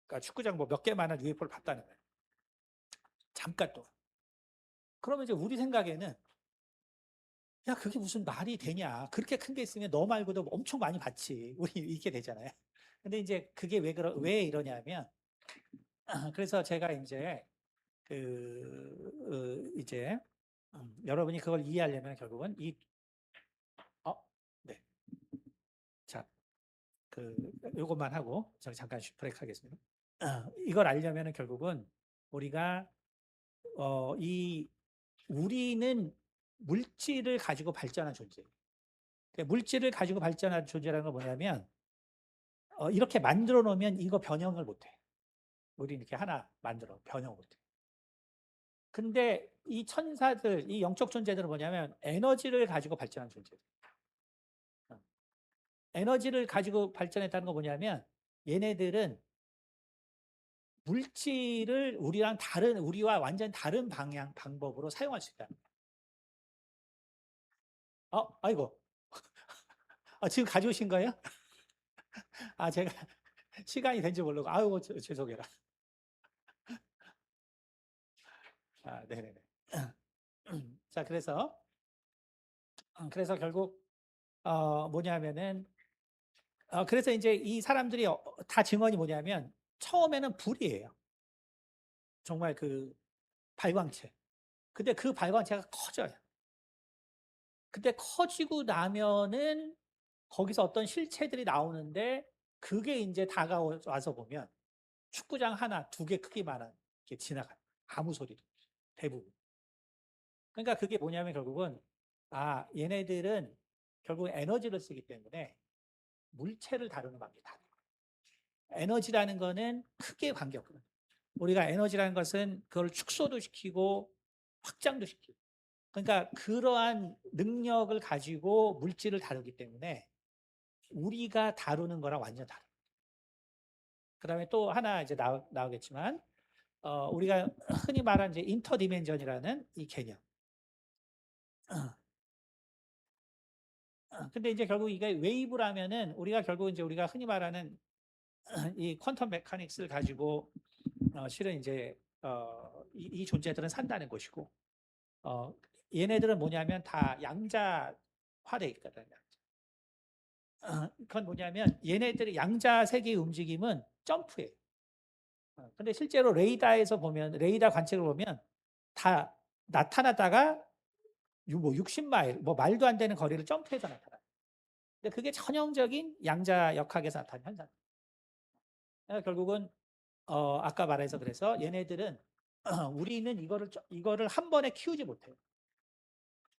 그러니까 축구장 뭐 몇 개만한 UFO를 봤다는 거예요. 잠깐 동안. 그러면 이제 우리 생각에는 야 그게 무슨 말이 되냐. 그렇게 큰 게 있으면 너 말고도 엄청 많이 봤지. 우리 이렇게 되잖아요. 근데 이제 그게 왜 이러냐면 그래서 제가 이제 이제 여러분이 그걸 이해하려면 결국은 네. 자, 요것만 하고 저 잠깐 브레이크 하겠습니다. 이걸 알려면은 결국은 우리가 우리는 물질을 가지고 발전한 존재예요. 그러니까 물질을 가지고 발전한 존재라는 건 뭐냐면 이렇게 만들어 놓으면 이거 변형을 못 해. 우리는 이렇게 하나 만들어 변형을 못 해. 근데 이 천사들, 이 영적 존재들은 뭐냐면 에너지를 가지고 발전한 존재들. 에너지를 가지고 발전했다는 건 뭐냐면 얘네들은 물질을 우리와 완전 다른 방법으로 사용할 수 있다. 아이고 지금 가져오신 거예요? 제가 시간이 된지 모르고, 아유, 죄송해라. 네네네. 자, 그래서 결국, 뭐냐면은, 그래서 이제 이 사람들이 다 증언이 뭐냐면, 처음에는 불이에요. 정말 그 발광체. 근데 그 발광체가 커져요. 근데 커지고 나면은 거기서 어떤 실체들이 나오는데 그게 이제 다가와서 보면 축구장 하나, 두 개 크기만한 게 지나가요. 아무 소리도 없이. 대부분. 그러니까 그게 뭐냐면 결국은 얘네들은 결국 에너지를 쓰기 때문에 물체를 다루는 방법이 다른 거예요. 에너지라는 거는 크게 관계없거든요. 우리가 에너지라는 것은 그걸 축소도 시키고 확장도 시키고. 그러니까 그러한 능력을 가지고 물질을 다루기 때문에 우리가 다루는 거랑 완전 다릅니다. 그다음에 또 하나 이제 나오겠지만 우리가 흔히 말하는 이제 인터디멘전이라는 이 개념. 근데 이제 결국 이게 웨이브라면은 우리가 결국 이제 우리가 흔히 말하는 이 퀀텀 메카닉스를 가지고 실은 이제 이 존재들은 산다는 것이고 얘네들은 뭐냐면 다 양자화돼 있거든요. 그건 뭐냐면 얘네들이 양자 세계의 움직임은 점프예요. 근데 실제로 레이더에서 보면 레이더 관측을 보면 다 나타났다가 60마일 뭐 말도 안 되는 거리를 점프해서 나타나요. 근데 그게 전형적인 양자 역학에서 나타나는 현상. 결국은 아까 말해서 그래서 얘네들은 우리는 이거를 한 번에 키우지 못해요.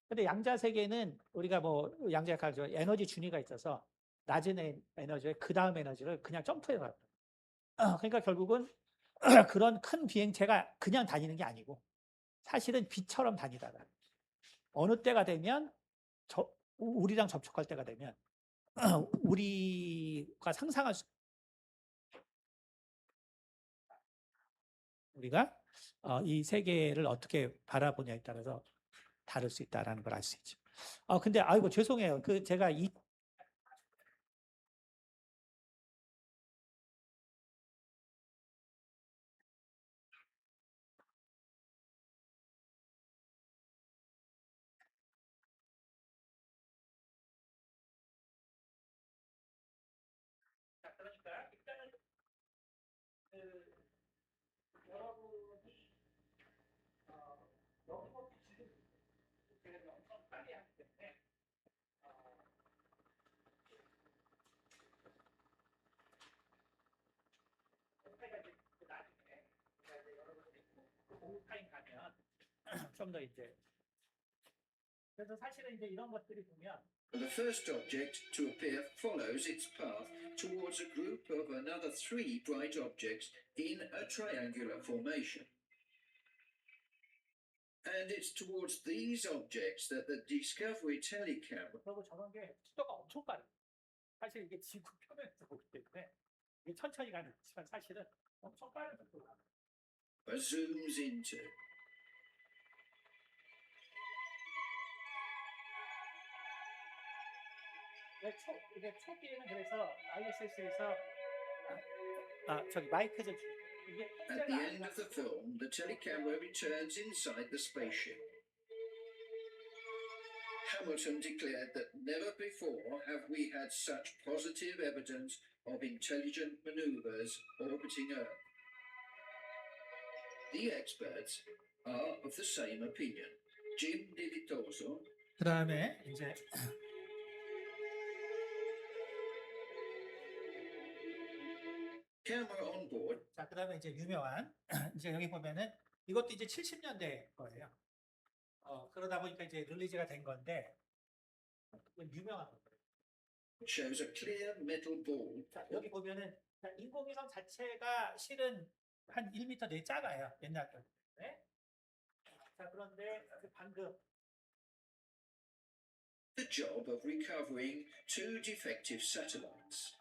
근데 양자 세계는 우리가 뭐 양자 역학죠. 에너지 준위가 있어서 낮은 에너지에 그 다음 에너지를 그냥 점프해서 가요. 그러니까 결국은 그런 큰 비행체가 그냥 다니는 게 아니고 사실은 빛처럼 다니다가 어느 때가 되면 우리랑 접촉할 때가 되면 우리가 상상할 수 우리가 이 세계를 어떻게 바라보냐에 따라서 다를 수 있다라는 걸 알 수 있죠. 근데 아이고 죄송해요. 그 제가 그러니까 일단은 여러분이 너무 지금 엄청 빨리 하기 때문에 나중에 여러분들이 공부 타임 가면 좀 더 이제 그래서 사실은 이제 이런 것들이 보면 The first object to appear follows its path towards a group of another three bright objects in a triangular formation. And it's towards these objects that the Discovery telecamera 그리고 저런 게 속도가 엄청 빠르요 사실 이게 지구 표면에서 보기 때문에 이게 천천히 가는 거지만 사실은 엄청 빠른 속도가 zooms into. 이게 초기에는 그래서 ISS에서 저기 마이크 좀 이게 At the end of the film, the telecamera returns inside the spaceship. Hamilton declared that never before have we had such positive evidence of intelligent maneuvers orbiting Earth. The experts are of the same opinion. Jim Divitoso, 그 다음에 이제 camera on board, 자, 그 다음에 이제 유명한 이제 여기 보면은 이것도 이제 70년대 거예요. 그러다 보니까 이제 릴리즈가 된 건데 유명한 거예요. shows a clear metal ball. 자, 여기 보면은 자, 인공위성 자체가 실은 한 1m 내에 작아요. 옛날 거. 네? 자, 그런데 방금 The job of recovering two defective satellites,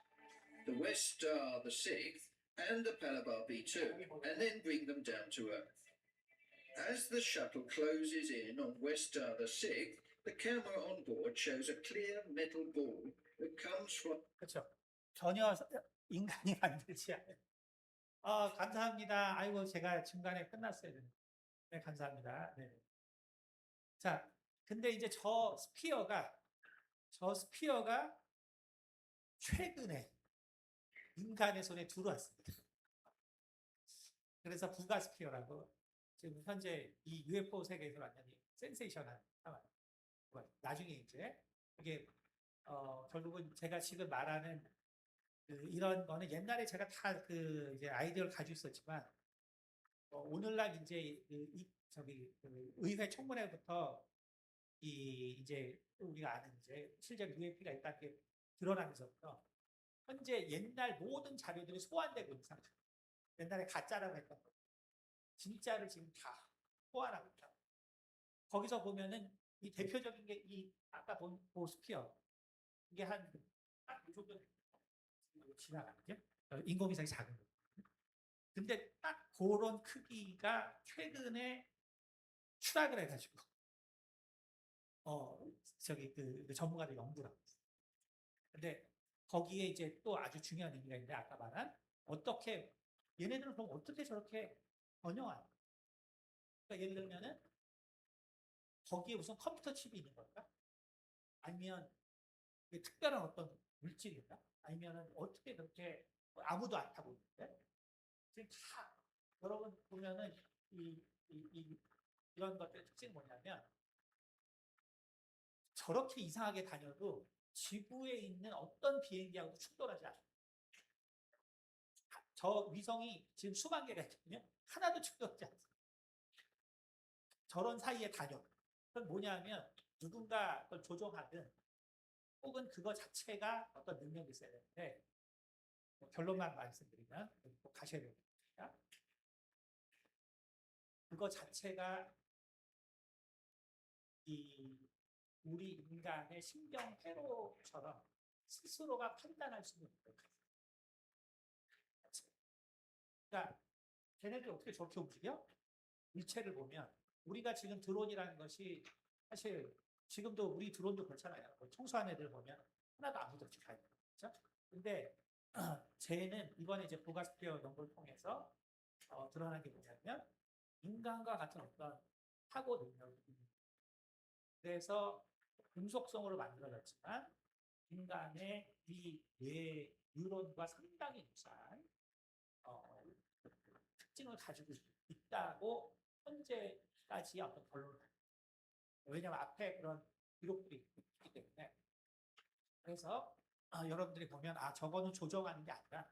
the West Star the Sixth and the Palabar B2, and then bring them down to Earth. As the shuttle closes in on West Star the Sixth, The camera on board shows a clear metal ball that comes from 그렇죠. 전혀 인간이 만들지 않은. 감사합니다. 아이고, 제가 중간에 끝났어야 되는데. 네, 감사합니다. 네. 자, 근데 이제 저 스피어가 최근에 인간의 손에 들어왔습니다. 그래서 부가 스피어라고 지금 현재 이 UFO 세계에서 완전히 센세이션한 상황. 나중에 이제 이게 결국은 제가 지금 말하는 이런 거는 옛날에 제가 다 이제 아이디어를 가지고 있었지만 오늘날 이제 의회 청문회부터 이제 우리가 아는 이제 실제 UFP가 이렇게 드러나면서부터 현재 옛날 모든 자료들이 소환되고 있는 상태. 옛날에 가짜라고 했던 거, 진짜를 지금 다 소환하고 있다. 거기서 보면은 이 대표적인 게 이 아까 본 보스피어 이게 한딱이 정도 지나가죠. 인공위성이 작은 거. 근데 딱 그런 크기가 최근에 추락을 해가지고 그 전문가들 연구를 하고 있어요. 근데 거기에 이제 또 아주 중요한 의미가 있는데 아까 말한 어떻게 얘네들은 그럼 어떻게 저렇게 번영하는? 그러니까 예를 들면은 거기에 무슨 컴퓨터 칩이 있는 걸까? 아니면 특별한 어떤 물질일까? 아니면은 어떻게 그렇게 아무도 안 타고 있는데 지금 다 여러분 보면은 이런 것들의 특징이 뭐냐면 저렇게 이상하게 다녀도 지구에 있는 어떤 비행기하고도 충돌하지 않아요. 저 위성이 지금 수만 개가 있거든요. 하나도 충돌하지 않습니다. 저런 사이에 다녀. 그건 뭐냐면 누군가 그걸 조종하든 혹은 그거 자체가 어떤 능력이 있어야 되는데 결론만 말씀드리면 꼭 가셔야 됩니다. 그거 자체가 우리 인간의 신경 회로처럼 스스로가 판단할 수 있는 것 같아요. 그러니까 걔네들이 어떻게 저렇게 움직여? 일체를 보면 우리가 지금 드론이라는 것이 사실 지금도 우리 드론도 그렇잖아요. 청소하는 애들 보면 하나도 안 묻었지 다 있는 거죠. 근데 쟤는 이번에 이제 보가스피어 연구를 통해서 드러난 게 뭐냐면 인간과 같은 어떤 사고 능력이 있는. 그래서 금속성으로 만들어졌지만 인간의 이 뇌 뉴런과 상당히 유사한 특징을 가지고 있다고 현재까지 어떤 결론을 내요. 왜냐하면 앞에 그런 기록들이 있기 때문에. 그래서 여러분들이 보면 저거는 조정하는 게 아니라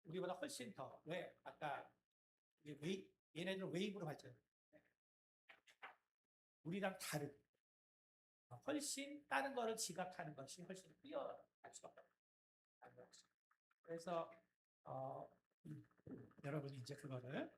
우리보다 훨씬 더 왜 아까 얘네들은 웨이브로 발전했는데 우리랑 다른 훨씬 다른 거를 지각하는 것이 훨씬 뛰어날 수가 없다. 그래서 여러분이 이제 그거를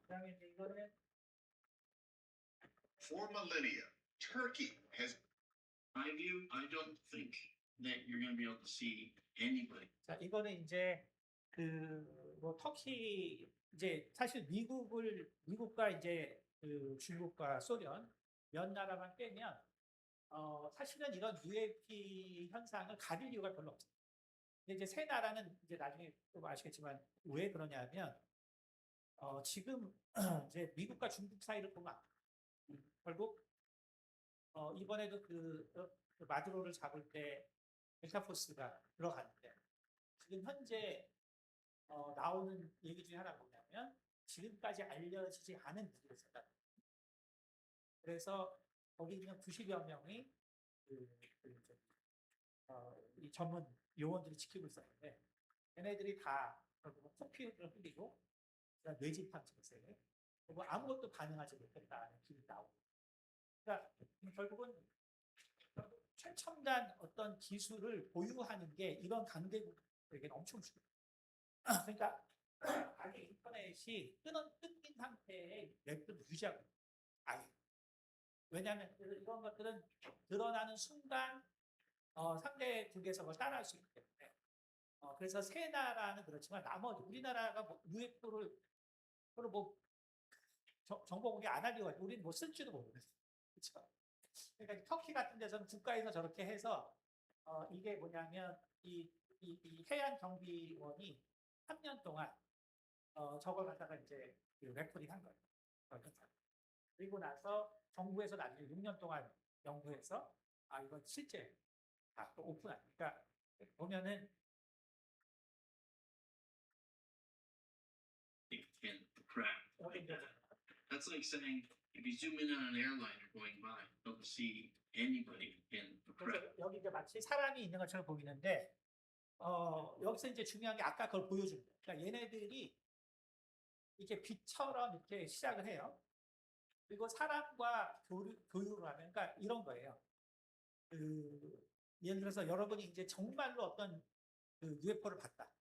그다음에 이제 이거는 For millennia, Turkey has. My view, I don't think that you're going to be able to see anybody. 자, 이거는 이제 터키 이제 사실 미국과 이제 중국과 소련 몇 나라만 빼면 사실은 이런 UAP 현상을 가릴 이유가 별로 없어요. 근데 이제 세 나라는 이제 나중에 또 아시겠지만 왜 그러냐면 지금 이제 미국과 중국 사이를 보면 결국 이번에도 그 마두로를 잡을 때 델타포스가 들어갔는데 지금 현재 나오는 얘기 중에 하나가 뭐냐면 지금까지 알려지지 않은 무기를 썼다. 그래서 거기 있는 90여 명이 이 전문 요원들이 지키고 있었는데 얘네들이 다 결국은 코피를 흘리고 뇌진탕 증세 그리고 아무것도 반응하지 못했다는 기록이 나오고 그러니까 결국은 최첨단 어떤 기술을 보유하는 게 이런 강대국에게는 엄청 중요해요. 그러니까 아예 인터넷이 끊긴 상태의 웹을 유지하고 있어요. 아예. 왜냐하면 이런 것들은 드러나는 순간 상대국에서 그걸 따라할 수 있기 때문에 그래서 세 나라는 그렇지만 나머지 우리나라가 뭐 UFO를 뭐 정보 공개 안 하려고 하죠. 우리는 뭐 쓸지도 모르겠어요. 그렇죠? 그러니까 터키 같은 데서는 국가에서 저렇게 해서 이게 뭐냐면 이 해안 경비원이 3년 동안 저걸 갖다가 이제 레코딩 한 거예요. 그리고 나서 정부에서 나중에 6년 동안 연구해서 이건 실제 또 오픈하니까 보면은 And the crap. That's like saying if you zoom in on an airliner going by, you don't see anybody in the crap. 그래서 여기 이제 마치 사람이 있는 것처럼 보이는데 여기서 이제 중요한 게 아까 그걸 보여준 거예요. 그러니까 얘네들이 이렇게 빛처럼 이렇게 시작을 해요. 그리고 사람과 교류를 하면 그러니까 이런 거예요. 예를 들어서 여러분이 이제 정말로 어떤 UFO를 봤다.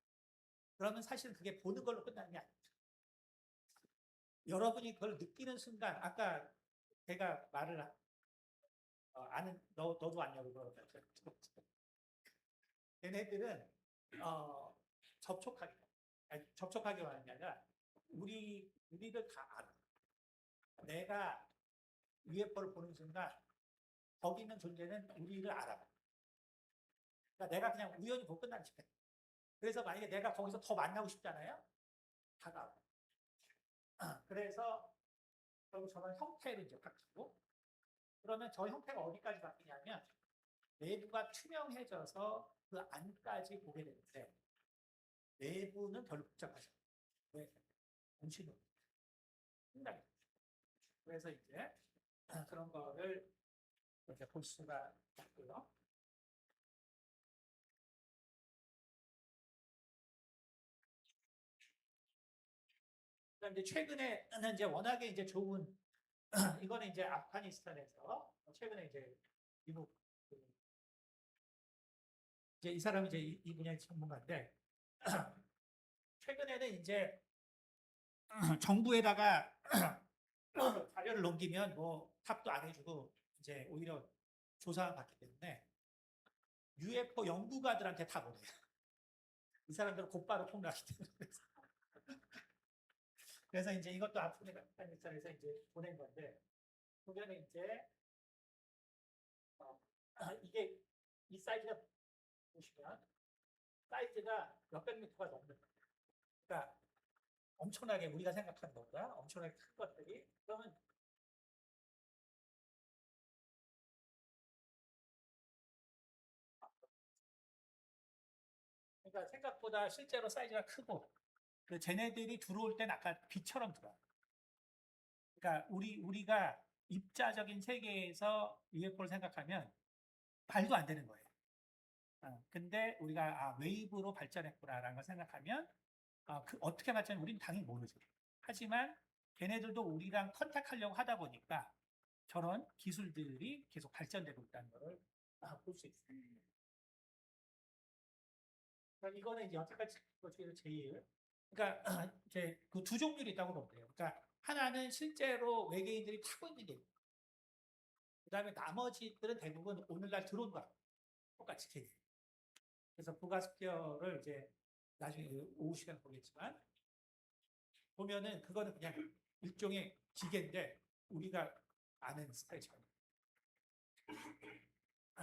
그러면 사실은 그게 보는 걸로 끝나는 게 아니죠. 여러분이 그걸 느끼는 순간 아까 제가 말을 아는 너도 안냐고 그러더라고요. 얘네들은 접촉하게 하는 게 아니라 우리를 다 알아. 내가 UFO를 보는 순간 거기 있는 존재는 우리를 알아. 그러니까 내가 그냥 우연히 보고 끝나는 시간. 그래서 만약에 내가 거기서 더 만나고 싶잖아요. 다가와. 그래서 결국 저런 형태를 이제 바뀌고 그러면 저 형태가 어디까지 바뀌냐면 내부가 투명해져서 그 안까지 보게 되는데 내부는 별로 복잡하지 않아요. 왜? 정신으로. 상당히. 그래서 이제 그런 거를 이렇게 볼 수가 있고요. 그다음 이제 최근에는 이제 워낙에 이제 좋은 이거는 이제 아프가니스탄에서 최근에 이제 미국 이제 이 사람이 이제 이 분야의 전문가인데 최근에는 이제 정부에다가 자료를 넘기면 뭐 답도 안 해주고 이제 오히려 조사만 받기 때문에 UFO 연구가들한테 다 보내요. 이 사람들은 곧바로 폭로하기 때문에. 그래서 이제 이것도 아프가니스탄에서 이제 보낸 건데 보면은 이제 이게 이 사이즈가 보시면 사이즈가 몇백 미터가 넘는 거예요. 그러니까 엄청나게 우리가 생각하는 것보다 엄청나게 큰 것들이 그러면 그러니까 생각보다 실제로 사이즈가 크고 그 쟤네들이 들어올 땐 아까 빛처럼 들어와요. 그러니까 우리가 입자적인 세계에서 UFO를 생각하면 말도 안 되는 거예요. 근데 우리가 웨이브로 발전했구나라는 걸 생각하면 어떻게 발전했는지 우리는 당연히 모르죠. 하지만 걔네들도 우리랑 컨택하려고 하다 보니까 저런 기술들이 계속 발전되고 있다는 걸 볼 수 있습니다. 그러니까 이거는 이제 여태까지 것 중에서 제일 그러니까 이제 그 두 종류로 있다고 보면 돼요. 그러니까 하나는 실제로 외계인들이 타고 있는 게 그다음에 나머지들은 대부분 오늘날 들어온 거야. 똑같이 계획. 그래서 부가스피어를 이제 나중에 오후 시간 보겠지만 보면은 그거는 그냥 일종의 기계인데 우리가 아는 스타일처럼.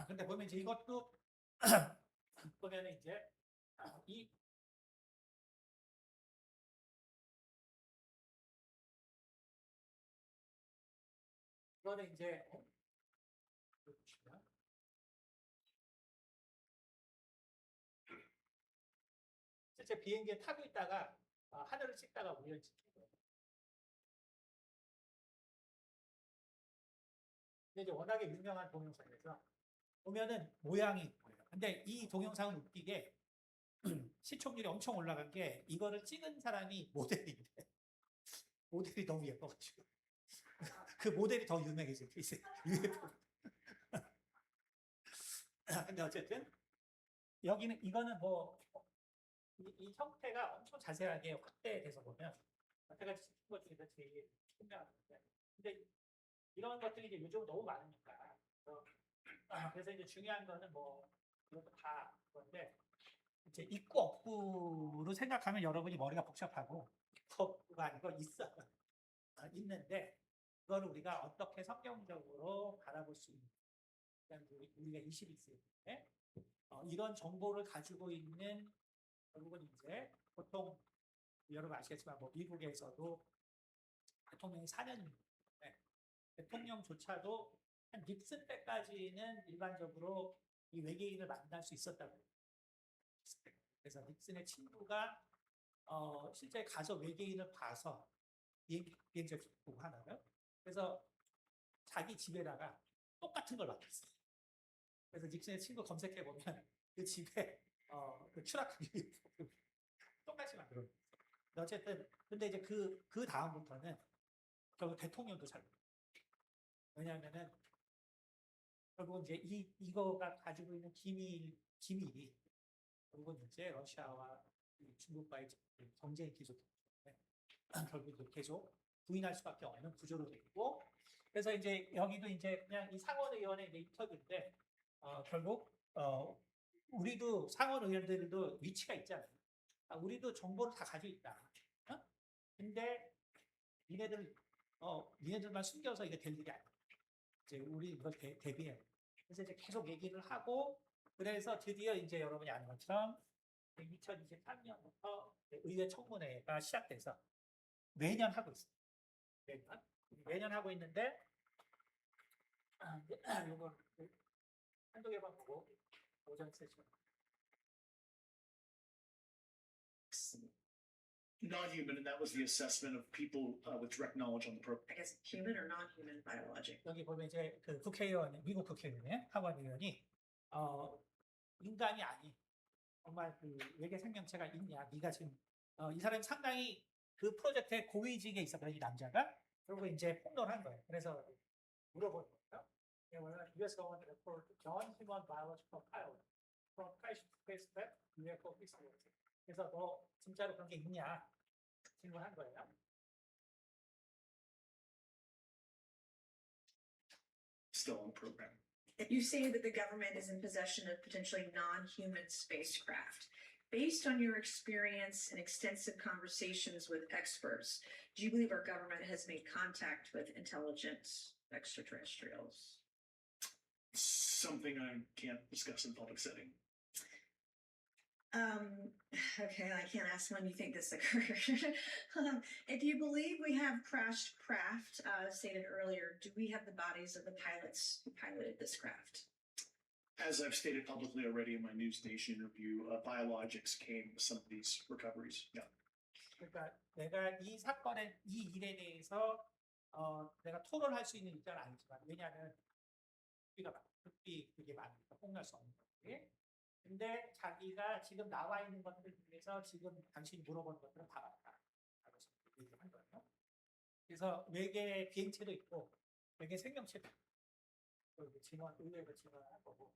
근데 보면 이제 이것도 보면은 이제 이거는 이제 보시면 실제 비행기에 타고 있다가 하늘을 찍다가 우연히 찍히고 근데 이제 워낙에 유명한 동영상이라서 보면은 모양이 보여요. 근데 이 동영상은 웃기게 시청률이 엄청 올라간 게 이거를 찍은 사람이 모델인데 모델이 너무 예뻐가지고 그 모델이 더 유명해진 케이스. UFO. 근데 어쨌든 여기는 이거는 뭐 이 형태가 엄청 자세하게 확대돼서 보면 여태까지 찍은 것 중에서 제일 신기한데 근데 이런 것들이 이제 요즘 너무 많으니까 그래서 이제 중요한 거는 뭐 이것도 다 그건데 이제 있고 없고로 생각하면 여러분이 머리가 복잡하고 있고 없고가 아니고 있어 있는데 그걸 우리가 어떻게 성경적으로 바라볼 수 있는 우리가 21세기에 이런 정보를 가지고 있는 결국은 이제 보통 여러분 아시겠지만 뭐 미국에서도 대통령이 4년입니다. 대통령조차도 한 닉슨 때까지는 일반적으로 이 외계인을 만날 수 있었다고 해요. 그래서 닉슨의 친구가 실제 가서 외계인을 봐서 비행기를 보고 하나요? 그래서 자기 집에다가 똑같은 걸 놔뒀어요. 그래서 닉슨의 친구 검색해 보면 그 집에 그 추락한 UFO 똑같이 만들었어요. 어쨌든 근데 이제 그 다음부터는 결국 대통령도 잘 모르겠어요. 왜냐하면은 결국은 이제 이거가 가지고 있는 기밀이 결국은 이제 러시아와 중국과의 경쟁이 계속 결국 이제 계속 부인할 수밖에 없는 구조로 돼 있고 그래서 이제 여기도 이제 그냥 이 상원의원의 이제 인터뷰인데 결국 우리도 상원의원들도 위치가 있잖아요. 우리도 정보를 다 가지고 있다. 근데 니네들만 숨겨서 이게 될 일이 아니야. 이제 우리 이걸 대비해요. 그래서 이제 계속 얘기를 하고 그래서 드디어 이제 여러분이 아는 것처럼 2023년부터 의회 청문회가 시작돼서 매년 하고 있어요. 매년 하고 있는데 이거 한두 개만 보고 오전 세션. Non-human, and that was the assessment of people with direct knowledge on the program. I guess human or non-human biologic. 여기 보면 이제 그 국회의원, 미국 국회의원의 하원 의원이 인간이 아닌 정말 그 외계 생명체가 있냐? 네가 지금 이 사람이 상당히 그 프로젝트에 고위직에 있었거든요. 이 남자가. 그리고 이제 폭로한 거예요. 그래서 물어본 거예요. U.S. government report non-human biological pilot from Crash spacecraft UFO physics. 그래서 너 진짜로 그런 게 있냐? 질문한 거예요. Still on the program. You say that the government is in possession of potentially non-human spacecraft. Based on your experience and extensive conversations with experts, do you believe our government has made contact with intelligent extraterrestrials? Something I can't discuss in public setting. Okay, I can't ask when you think this occurred. If you believe we have crashed craft, stated earlier, do we have the bodies of the pilots who piloted this craft? As I've stated publicly already in my News Nation interview, biologics came with some of these recoveries. Yeah. 그러니까 내가 이 사건의 이 일에 대해서 내가 토론할 수 있는 입장은 아니지만 왜냐하면 극비 그게 많으니까 폭로할 수 없는 거지. 근데 자기가 지금 나와 있는 것들 중에서 지금 당신이 물어보는 것들은 다 맞다. 라고 얘기를 한 거예요. 그래서 외계 비행체도 있고 외계 생명체도 있고 증언, 의외로 증언한 거고.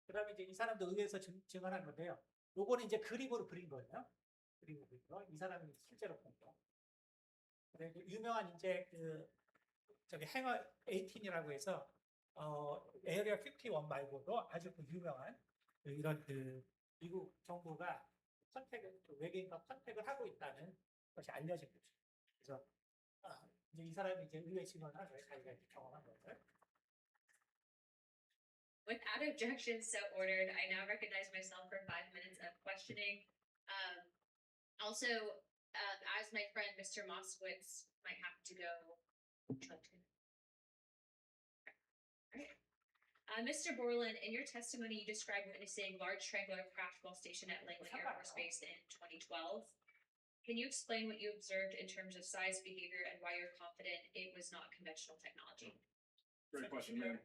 그다음에 이제 이 사람도 의회에서 증언한 건데요. 요거는 이제 그림으로 그린 거예요. 그림으로 그린 거. 이 사람이 실제로 본 거. 그리고 유명한 이제 그 저기 행어 18이라고 해서 에어리어 51 말고도 아주 그 유명한 이런 그 미국 정부가 컨택을 외계인과 컨택을 하고 있다는 것이 알려진 거죠. 그래서 이제 이 사람이 이제 의회 증언을 한 거예요. 자기가 경험한 것을. Without objection, so ordered. I now recognize myself for 5 minutes of questioning. Also, as my friend Mr. Moskowitz might have to go. All right. Mr. Borland, in your testimony, you described witnessing large triangular craft while stationed at Langley Air Force Base in 2012. Can you explain what you observed in terms of size, behavior, and why you're confident it was not conventional technology? Great question, man.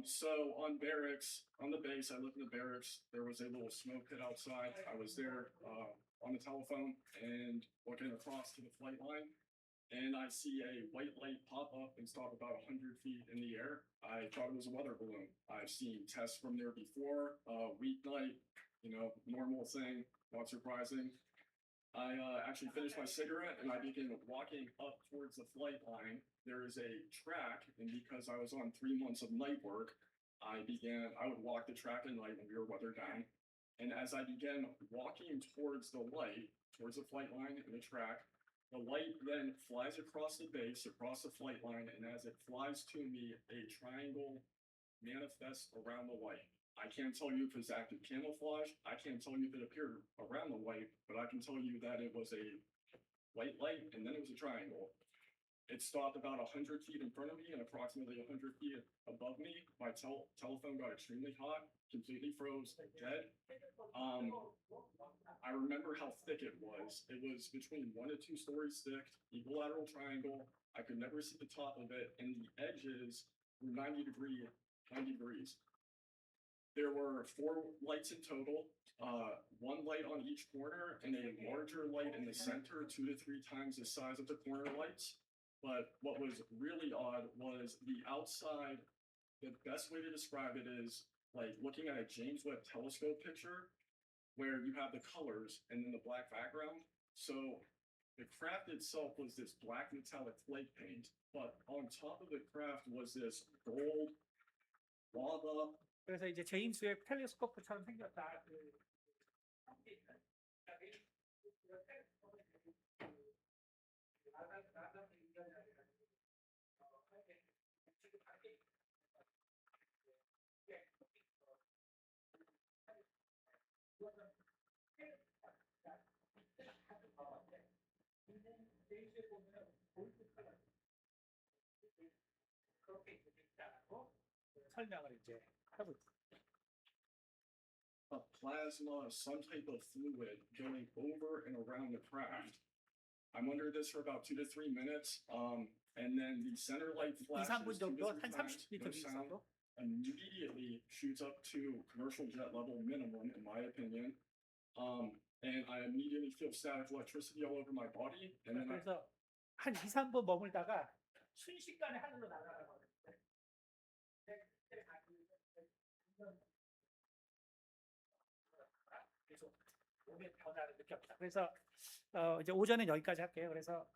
So on barracks, on the base, I lived in the barracks. There was a little smoke pit outside. I was there on the telephone and looking across to the flight line, and I see a white light pop up and stop about 100 feet in the air. I thought it was a weather balloon. I've seen tests from there before. Weeknight, normal thing, not surprising. I actually finished my cigarette and I began walking up towards the flight line. There is a track, and because I was on 3 months of night work, I would walk the track at night when we were weather down. And as I began walking towards the light, towards the flight line and the track, the light then flies across the base, across the flight line, and as it flies to me, a triangle manifests around the light. I can't tell you if it's active camouflage. I can't tell you if it appeared around the light, but I can tell you that it was a white light and then it was a triangle. It stopped about 100 feet in front of me and approximately 100 feet above me. My telephone got extremely hot, completely froze, dead. I remember how thick it was. It was between 1 to 2 stories thick, equilateral triangle. I could never see the top of it, and the edges were 90 degrees. There were 4 lights in total, 1 light on each corner and a larger light in the center, 2 to 3 times the size of the corner lights. But what was really odd was the outside. The best way to describe it is like looking at a James Webb telescope picture where you have the colors and then the black background. So the craft itself was this black metallic flake paint, but on top of the craft was this gold lava. 그래서 이제 제임스 웹 텔레스코프처럼 생겼다. 설명을 이제 해보죠. A plasma, some type of fluid going over and around the craft. I'm under this for about 2 to 3 minutes, and then the center light 2, flashes 3분 2 to 정도 3 한 times, 30m no sound, 정도. immediately shoots up to commercial jet level minimum, in my opinion. And I immediately feel static electricity all over my body, and then 그래서 한 2, 3분 머물다가 순식간에 하늘로 날아가거든요. 계속 몸의 변화를 느꼈다. 그래서 이제 오전은 여기까지 할게요. 그래서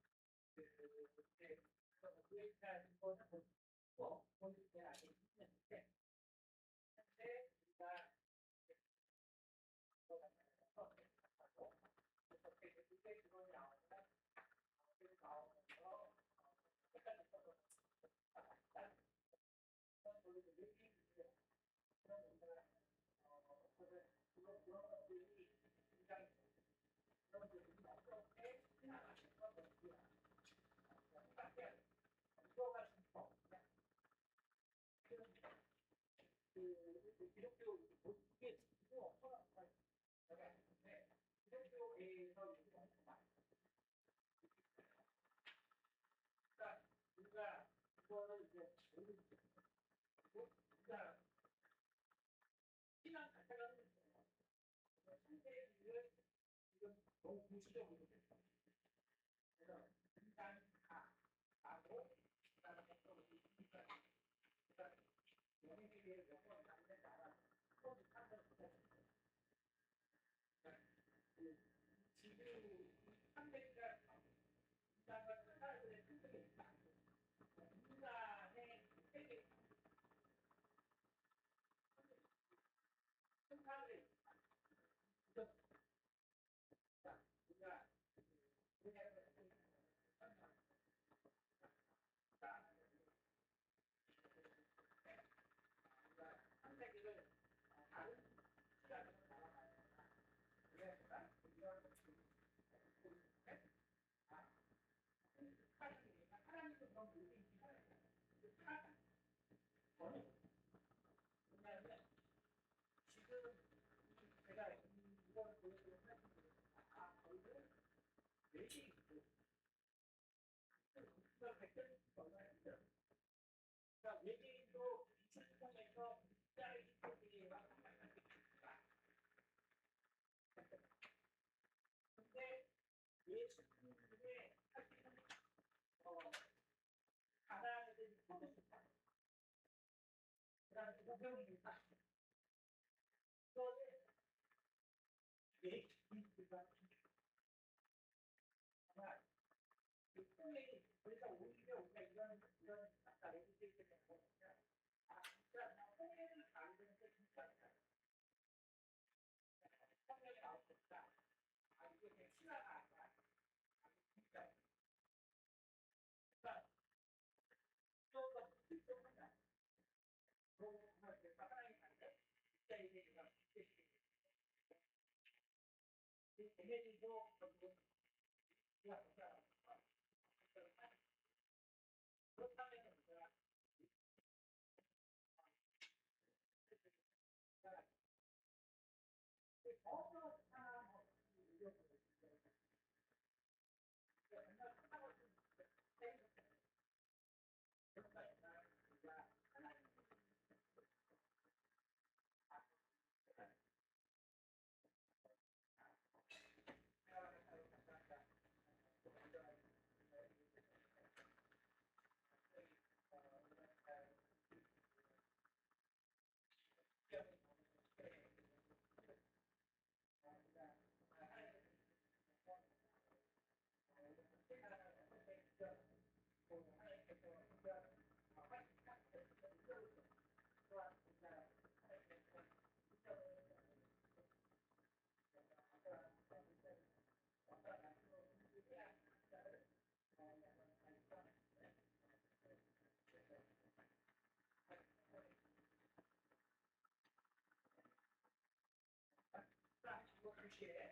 Appreciate it.